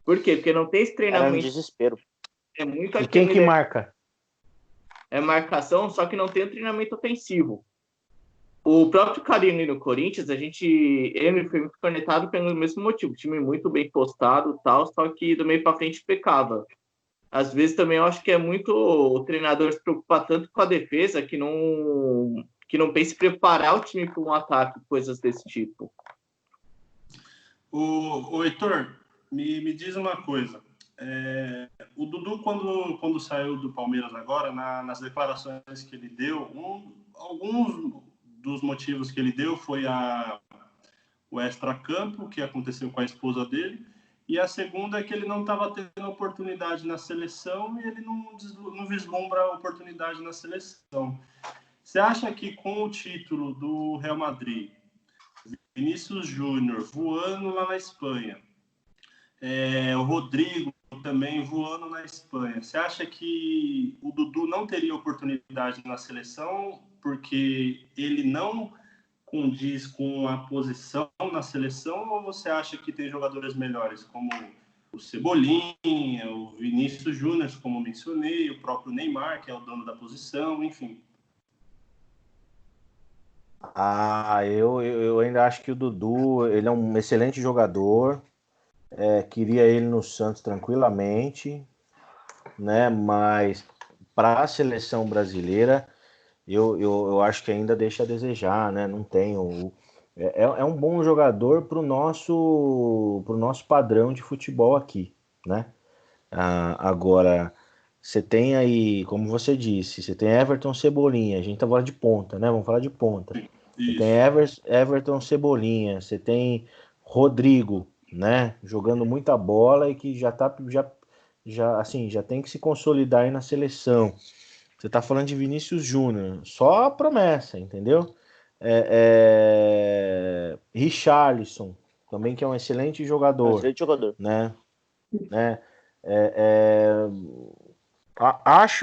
S2: Por quê? Porque não tem esse treinamento.
S4: Era um desespero.
S2: É muito
S5: e quem que marca?
S2: É marcação, só que não tem um treinamento ofensivo. O próprio Carille no Corinthians, ele foi muito conectado pelo mesmo motivo. O time muito bem postado, tal, só que do meio para frente pecava. Às vezes também eu acho que é muito o treinador se preocupar tanto com a defesa que não pense em preparar o time para um ataque, coisas desse tipo.
S1: O Heitor, me diz uma coisa. O Dudu, quando saiu do Palmeiras agora, nas declarações que ele deu, alguns dos motivos que ele deu foi o extracampo, que aconteceu com a esposa dele, e a segunda é que ele não estava tendo oportunidade na seleção e ele não vislumbra a oportunidade na seleção. Você acha que com o título do Real Madrid, Vinícius Júnior voando lá na Espanha, o Rodrigo também voando na Espanha, você acha que o Dudu não teria oportunidade na seleção porque ele não condiz com a posição na seleção, ou você acha que tem jogadores melhores, como o Cebolinha, o Vinícius Júnior, como mencionei, o próprio Neymar, que é o dono da posição, enfim?
S5: Eu ainda acho que o Dudu, ele é um excelente jogador, queria ele no Santos tranquilamente, né? Mas para a seleção brasileira, eu acho que ainda deixa a desejar, né? Não tem é um bom jogador pro nosso padrão de futebol aqui, né? Agora, você tem aí, como você disse, você tem Everton, Cebolinha, a gente tá falando de ponta, né? Vamos falar de ponta. Você tem Everton, Cebolinha, você tem Rodrigo, né? Jogando muita bola e que já tem que se consolidar aí na seleção. Você tá falando de Vinícius Júnior, só a promessa, entendeu? Richarlison, também que é um excelente jogador.
S4: Excelente jogador.
S5: Né?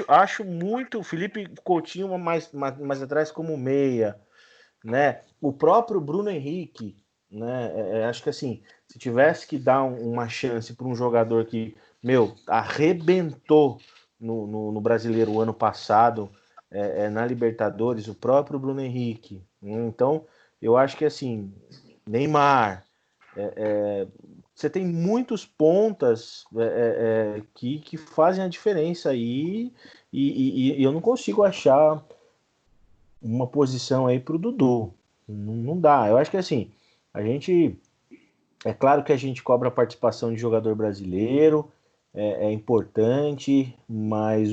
S5: Acho muito o Felipe Coutinho mais atrás como meia, né? O próprio Bruno Henrique, né? Acho que assim, se tivesse que dar uma chance para um jogador que, arrebentou no Brasileiro o ano passado, na Libertadores, o próprio Bruno Henrique. Então, eu acho que assim, Neymar, você tem muitos pontas que fazem a diferença aí e eu não consigo achar uma posição aí para o Dudu. Não dá. Eu acho que assim, é claro que a gente cobra a participação de jogador brasileiro, é importante, mas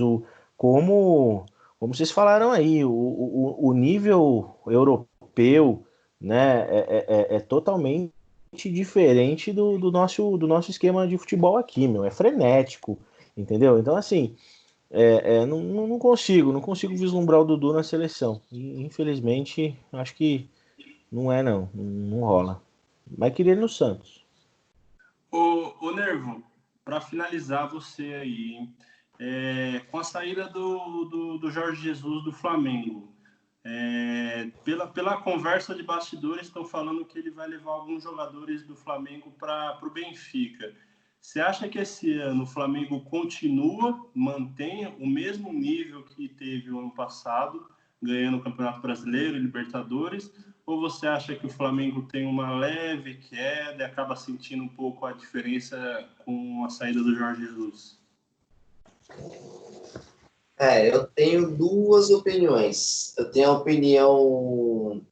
S5: como vocês falaram aí, o nível europeu, né, é totalmente diferente do nosso esquema de futebol aqui, é frenético, entendeu? Então, assim, não consigo vislumbrar o Dudu na seleção. E, infelizmente, acho que não rola. Mas queria ele no Santos.
S1: Ô Nervo, para finalizar você aí, hein? Com a saída do Jorge Jesus do Flamengo, pela conversa de bastidores, estão falando que ele vai levar alguns jogadores do Flamengo para o Benfica. Você acha que esse ano o Flamengo mantém o mesmo nível que teve o ano passado, ganhando o Campeonato Brasileiro e Libertadores? Ou você acha que o Flamengo tem uma leve queda e acaba sentindo um pouco a diferença com a saída do Jorge Jesus?
S3: Eu tenho duas opiniões. Eu tenho a opinião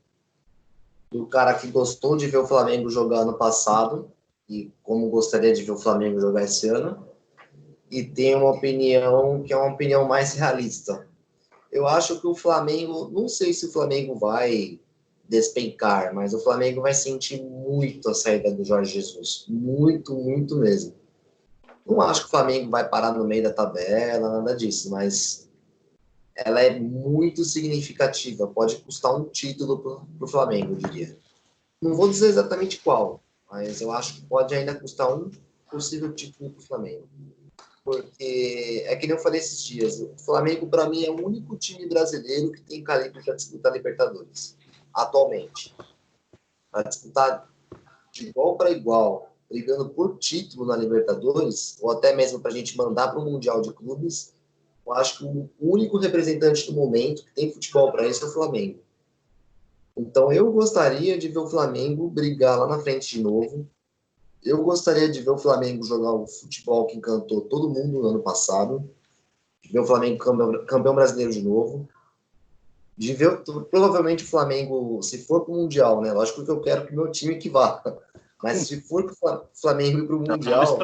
S3: do cara que gostou de ver o Flamengo jogar ano passado e como gostaria de ver o Flamengo jogar esse ano. E tenho uma opinião que é uma opinião mais realista. Eu acho que o Flamengo, não sei se o Flamengo vai despencar, mas o Flamengo vai sentir muito a saída do Jorge Jesus. Muito, muito mesmo. Não acho que o Flamengo vai parar no meio da tabela, nada disso, mas ela é muito significativa. Pode custar um título para o Flamengo, eu diria. Não vou dizer exatamente qual, mas eu acho que pode ainda custar um possível título para o Flamengo. Porque é que nem eu falei esses dias, o Flamengo, para mim, é o único time brasileiro que tem calibre para disputar Libertadores, atualmente. Para disputar de igual para igual, brigando por título na Libertadores, ou até mesmo para a gente mandar para o Mundial de Clubes, eu acho que o único representante do momento que tem futebol para isso é o Flamengo. Então eu gostaria de ver o Flamengo brigar lá na frente de novo. Eu gostaria de ver o Flamengo jogar o futebol que encantou todo mundo no ano passado, de ver o Flamengo campeão brasileiro de novo, de ver provavelmente o Flamengo, se for para o Mundial, né? Lógico que eu quero que o meu time que vá, mas se for para o Flamengo ir para o Mundial,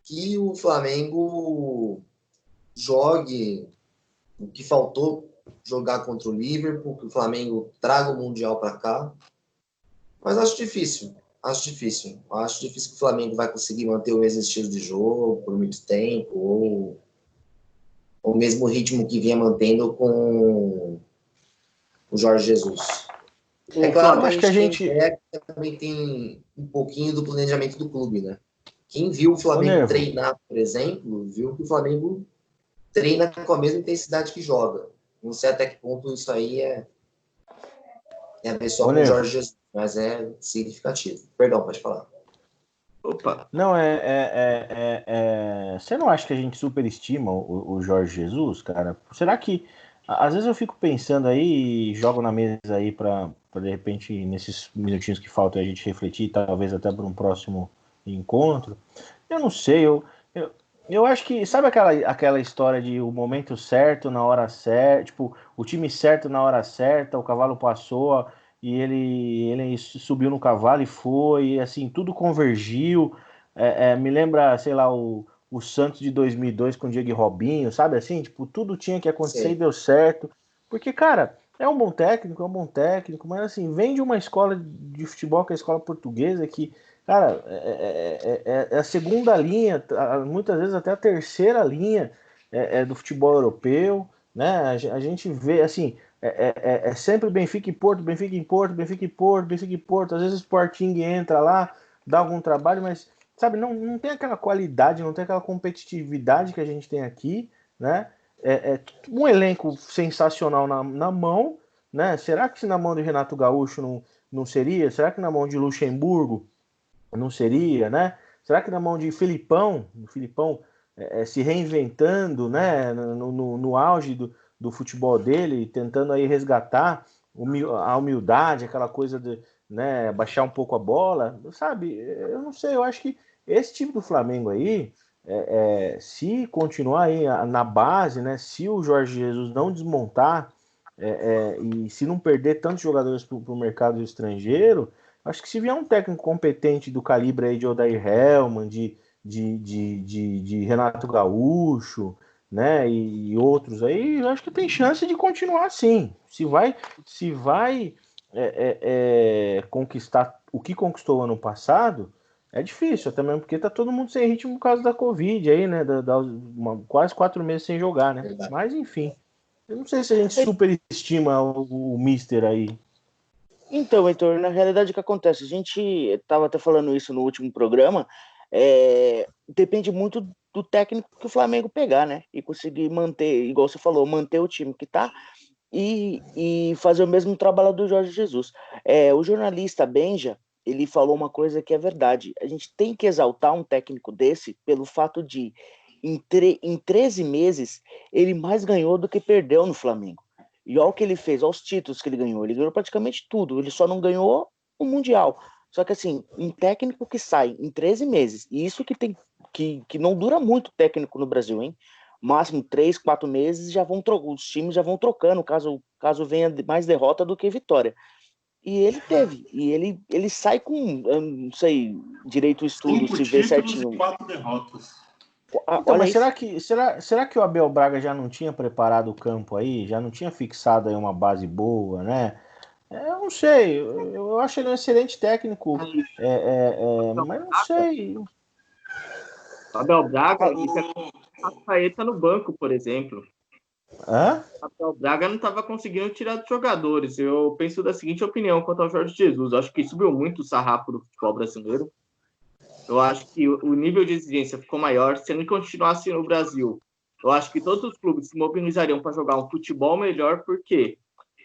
S3: que o Flamengo jogue o que faltou jogar contra o Liverpool, que o Flamengo traga o Mundial para cá, mas acho difícil. Acho difícil que o Flamengo vai conseguir manter o mesmo estilo de jogo por muito tempo, ou o mesmo ritmo que vinha mantendo com o Jorge Jesus. É claro que a gente também tem um pouquinho do planejamento do clube, né? Quem viu o Flamengo treinar, por exemplo, viu que o Flamengo treina com a mesma intensidade que joga. Não sei até que ponto isso aí é a ver só com o Jorge Jesus, mas é significativo. Perdão, pode falar.
S5: Opa. Não, você não acha que a gente superestima o Jorge Jesus, cara? Será que... Às vezes eu fico pensando aí e jogo na mesa aí para de repente, nesses minutinhos que faltam, a gente refletir, talvez até para um próximo encontro. Eu não sei, eu acho que... Sabe aquela história de o momento certo, na hora certa, tipo, o time certo na hora certa, o cavalo passou... E ele subiu no cavalo e foi, e assim, tudo convergiu. Me lembra, sei lá, o Santos de 2002 com o Diego e Robinho, sabe assim? Tipo, tudo tinha que acontecer e deu certo. Porque, cara, é um bom técnico, mas assim, vem de uma escola de futebol, que é a escola portuguesa, que, cara, é a segunda linha, muitas vezes até a terceira linha do futebol europeu, né? A gente vê, assim... É sempre Benfica e Porto, Benfica e Porto, Benfica e Porto, Benfica e Porto. Às vezes o Sporting entra lá, dá algum trabalho, mas, sabe, não tem aquela qualidade, não tem aquela competitividade que a gente tem aqui, né? Um elenco sensacional na mão, né? Será que se na mão de Renato Gaúcho não seria? Será que na mão de Luxemburgo não seria, né? Será que na mão de Filipão se reinventando, né? No auge do futebol dele, tentando aí resgatar a humildade, aquela coisa de, né, baixar um pouco a bola, sabe? Eu não sei, eu acho que esse time do Flamengo aí, se continuar aí na base, né, se o Jorge Jesus não desmontar e se não perder tantos jogadores para o mercado estrangeiro, acho que se vier um técnico competente do calibre aí de Odair Hellmann, de Renato Gaúcho, né, e outros aí, eu acho que tem chance de continuar assim. Se vai conquistar o que conquistou ano passado, é difícil, até mesmo porque tá todo mundo sem ritmo por causa da Covid aí, né, quase 4 meses sem jogar, né? Verdade. Mas enfim, eu não sei se a gente superestima o Mister aí.
S4: Então, Heitor, na realidade o que acontece? A gente estava até falando isso no último programa, depende muito do técnico que o Flamengo pegar, né? E conseguir manter, igual você falou, manter o time que tá e fazer o mesmo trabalho do Jorge Jesus. O jornalista Benja, ele falou uma coisa que é verdade. A gente tem que exaltar um técnico desse pelo fato de, em 13 meses, ele mais ganhou do que perdeu no Flamengo. E olha o que ele fez, olha os títulos que ele ganhou praticamente tudo, ele só não ganhou o Mundial. Só que assim, um técnico que sai em 13 meses, e isso que não dura muito técnico no Brasil, hein? Máximo 3, 4 meses, os times já vão trocando, caso venha mais derrota do que vitória. E ele sai com, eu não sei direito o estudo, 5 se vê certinho.
S1: E 4 derrotas.
S5: Então, mas será que o Abel Braga já não tinha preparado o campo aí? Já não tinha fixado aí uma base boa, né? Eu não sei, eu acho ele um excelente técnico, mas não sei.
S2: Abel Braga e Rascaeta no banco, por exemplo. Abel Braga não estava conseguindo tirar dos jogadores. Eu penso da seguinte opinião quanto ao Jorge Jesus. Eu acho que subiu muito o sarrafo do futebol brasileiro. Eu acho que o nível de exigência ficou maior. Se ele continuasse no Brasil, eu acho que todos os clubes se mobilizariam para jogar um futebol melhor, porque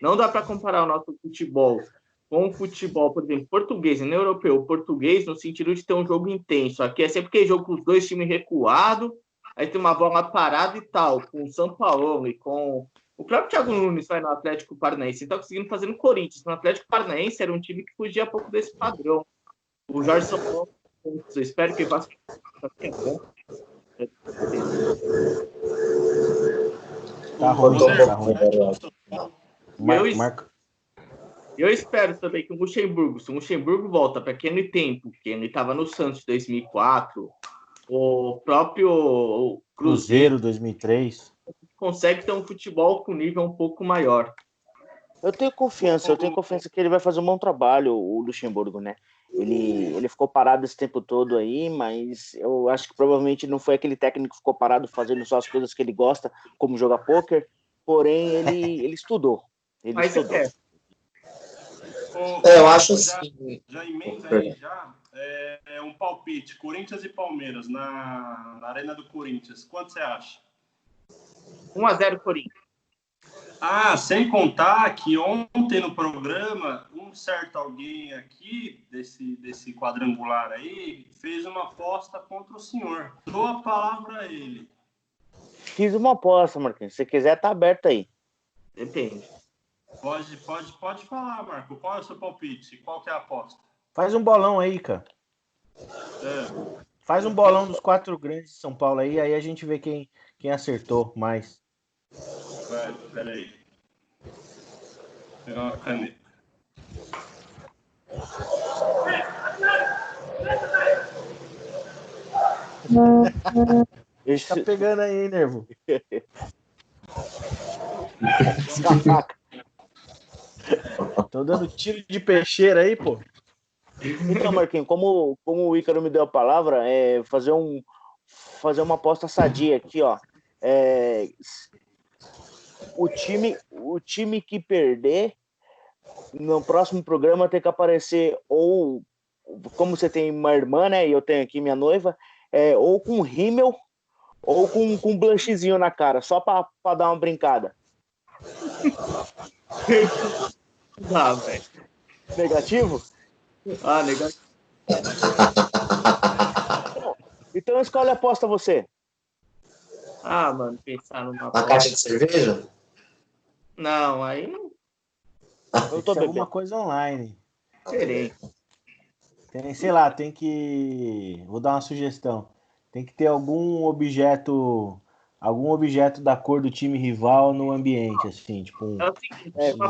S2: não dá para comparar o nosso futebol com o futebol, por exemplo, português e não europeu. Português no sentido de ter um jogo intenso. Aqui é sempre aquele jogo com os dois times recuados, aí tem uma bola parada e tal, com o São Paulo e com... O próprio Thiago Nunes vai no Atlético Paranaense, ele tá conseguindo fazer no Corinthians. No Atlético Paranaense era um time que fugia um pouco desse padrão. O Jorge São Paulo, eu espero que ele faça bom.
S5: Tá ruim, tá ruim.
S2: Eu espero também que o Luxemburgo, se o Luxemburgo volta para aquele tempo que ele estava no Santos 2004, o próprio
S5: Cruzeiro 2003,
S2: consegue ter um futebol com nível um pouco maior.
S4: Eu tenho confiança que ele vai fazer um bom trabalho, o Luxemburgo, né? Ele ficou parado esse tempo todo aí, mas eu acho que provavelmente não foi aquele técnico que ficou parado fazendo só as coisas que ele gosta, como jogar pôquer, porém ele estudou.
S3: Eu acho assim.
S1: Já emenda aí, um palpite. Corinthians e Palmeiras na Arena do Corinthians. Quanto você acha?
S2: 1-0 Corinthians.
S1: Sem contar que ontem no programa, um certo alguém aqui, desse quadrangular aí, fez uma aposta contra o senhor. Dou a palavra a ele.
S4: Fiz uma aposta, Marquinhos. Se quiser, tá aberto aí.
S2: Depende.
S1: Pode falar, Marco. Qual é o seu palpite? Qual que é a aposta?
S5: Faz um bolão aí, cara. Faz um bolão dos 4 grandes de São Paulo aí a gente vê quem acertou mais.
S1: Peraí. Vou pegar uma caneta.
S5: Tá pegando aí, hein, Nervo? Tô dando tiro de peixeira aí, pô.
S4: Então, Marquinhos, como o Ícaro me deu a palavra, fazer uma aposta sadia aqui, ó. O time que perder no próximo programa tem que aparecer, ou como você tem uma irmã, né, e eu tenho aqui minha noiva, ou com rímel ou com um blanchezinho na cara, só pra dar uma brincada.
S2: Velho.
S4: Negativo?
S2: Negativo.
S4: Então escolhe a aposta você.
S2: Mano, pensar numa aposta.
S3: Uma caixa de cerveja?
S2: Não, aí não.
S5: Eu tô alguma coisa online.
S2: Serei.
S5: Sei lá, tem que... Vou dar uma sugestão. Tem que ter algum objeto da cor do time rival no ambiente, assim, tipo
S2: uma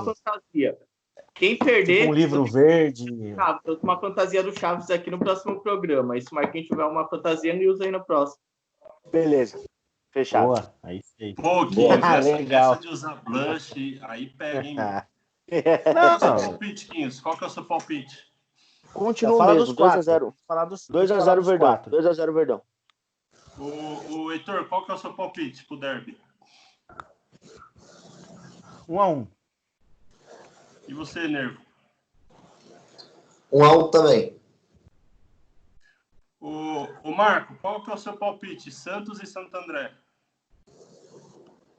S2: fantasia. Quem perder...
S5: Tipo um livro verde.
S2: Uma fantasia do Chaves aqui no próximo programa. E se o Marquinhos tiver uma fantasia, ele usa aí no próximo.
S4: Beleza. Fechado.
S5: Boa, aí sim.
S1: Pô,
S5: legal.
S1: Essa de usar blush, aí pega, hein?
S5: Não.
S1: Palpite, Quinhos. Qual que é o seu palpite?
S4: Continua mesmo, 2-0. 2-0 Verdão. 2-0 Verdão.
S1: O Heitor, qual que é o seu palpite pro derby?
S5: 1-1.
S1: E você, Nervo?
S3: 1-1 também.
S1: O Marco, qual que é o seu palpite? Santos e Santo André.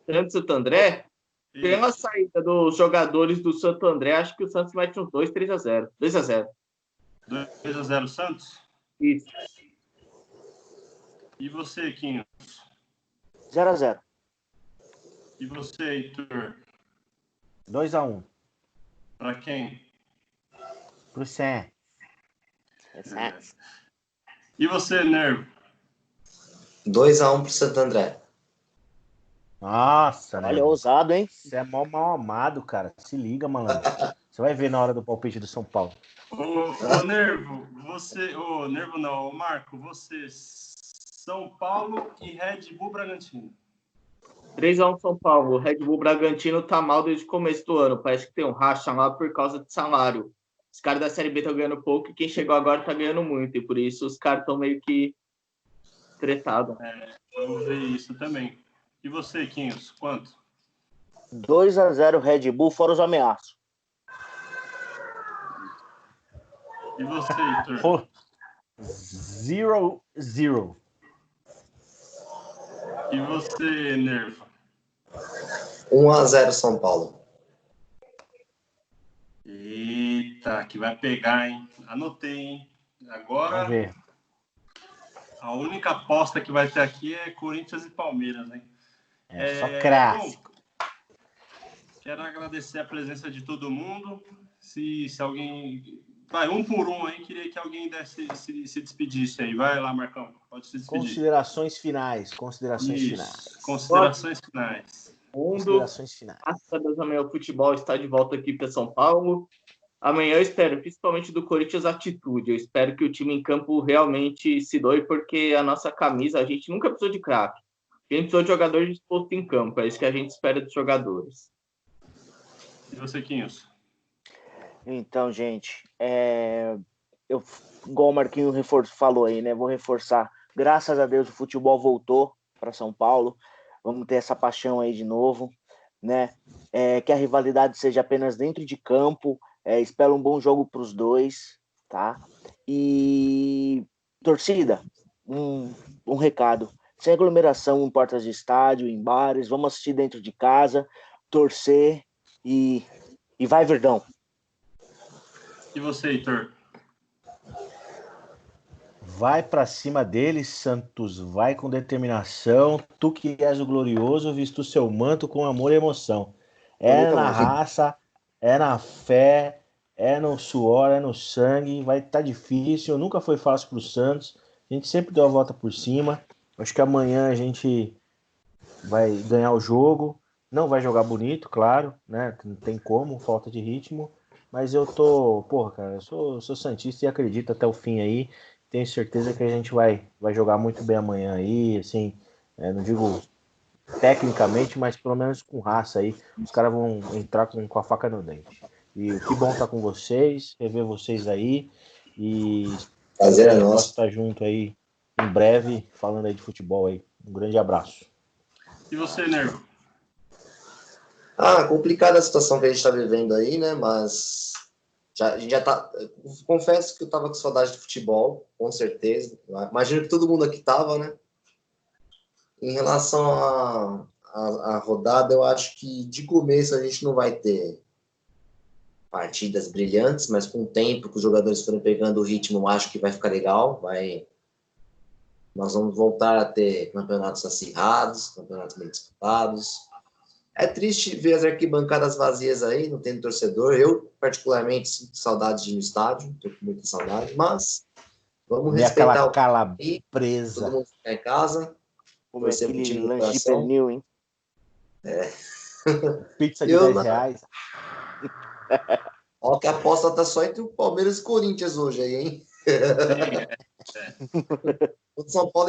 S2: Santos e Santo André? Pela saída dos jogadores do Santo André, acho que o Santos vai ter uns 3-0. 2-0.
S1: 2-0 Santos?
S2: Isso.
S1: E você, Quinhos?
S4: 0-0.
S1: E você, Heitor?
S5: 2-1.
S1: Pra quem?
S5: Pro Sé.
S1: E você, Nervo?
S3: 2-1 pro Santo André.
S5: Nossa,
S4: olha, ousado, hein?
S5: Você é mal amado, cara. Se liga, malandro. Você vai ver na hora do palpite do São Paulo.
S1: Ô Nervo, você... Nervo não, Marco, você... São Paulo e Red Bull Bragantino.
S2: 3-1 São Paulo. O Red Bull Bragantino tá mal desde o começo do ano. Parece que tem um racha lá por causa de salário. Os caras da Série B estão ganhando pouco e quem chegou agora tá ganhando muito. E por isso os caras estão meio que tretado.
S1: Vamos ver isso também. E você, Quinhos, quanto?
S4: 2-0 Red Bull, fora os ameaços.
S1: E você, Heitor?
S5: 0-0.
S1: E você, Nerva?
S3: 1-0 São Paulo.
S1: Eita, que vai pegar, hein? Anotei, hein? Agora,
S5: Vamos ver.
S1: A única aposta que vai ter aqui é Corinthians e Palmeiras, hein?
S5: Só clássico.
S1: Quero agradecer a presença de todo mundo. Se alguém... Vai, um por um aí, queria que alguém se despedisse aí. Vai lá, Marcão, pode se despedir.
S5: Considerações finais. Considerações finais.
S1: Considerações finais.
S2: Graças a Deus, amanhã o futebol está de volta aqui para São Paulo. Amanhã eu espero, principalmente do Corinthians, atitude. Eu espero que o time em campo realmente se doe, porque a nossa camisa, a gente nunca precisou de craque. A gente precisou de jogador disposto em campo. É isso que a gente espera dos jogadores.
S1: E você, Quinhos?
S4: Então, gente, igual o Marquinho falou aí, né? Vou reforçar. Graças a Deus o futebol voltou para São Paulo. Vamos ter essa paixão aí de novo, né? Que a rivalidade seja apenas dentro de campo. Espero um bom jogo para os dois, tá? E torcida, um recado. Sem aglomeração em portas de estádio, em bares. Vamos assistir dentro de casa, torcer e vai, Verdão.
S1: E você, Heitor?
S5: Vai pra cima deles, Santos. Vai com determinação. Tu que és o glorioso, visto o seu manto com amor e emoção. Na raça, na fé, no suor, no sangue. Vai estar difícil. Nunca foi fácil pro Santos. A gente sempre deu a volta por cima. Acho que amanhã a gente vai ganhar o jogo. Não vai jogar bonito, claro, né? Não tem como, falta de ritmo. Mas eu cara, eu sou santista e acredito até o fim aí. Tenho certeza que a gente vai jogar muito bem amanhã aí, assim, não digo tecnicamente, mas pelo menos com raça aí. Os caras vão entrar com a faca no dente. E que bom estar com vocês, rever vocês aí. E
S3: prazer é nosso.
S5: Estar junto aí em breve, falando aí de futebol aí. Um grande abraço.
S1: E você, Nervo?
S3: Complicada a situação que a gente está vivendo aí, né? Mas a gente já tá. Confesso que eu tava com saudade de futebol, com certeza. Imagino que todo mundo aqui tava, né? Em relação à rodada, eu acho que de começo a gente não vai ter partidas brilhantes, mas com o tempo que os jogadores forem pegando o ritmo, eu acho que vai ficar legal. Nós vamos voltar a ter campeonatos acirrados, campeonatos bem disputados. É triste ver as arquibancadas vazias aí, não tendo torcedor. Eu, particularmente, sinto saudade de ir no estádio, estou com muita saudade, mas vamos respeitar
S5: o calabresa.
S3: Todo mundo ficar em casa.
S4: Comer aquele lanche de pernil, hein?
S5: Pizza de R$10.
S3: Ó, que a aposta tá só entre o Palmeiras e o Corinthians hoje aí, hein? O São Paulo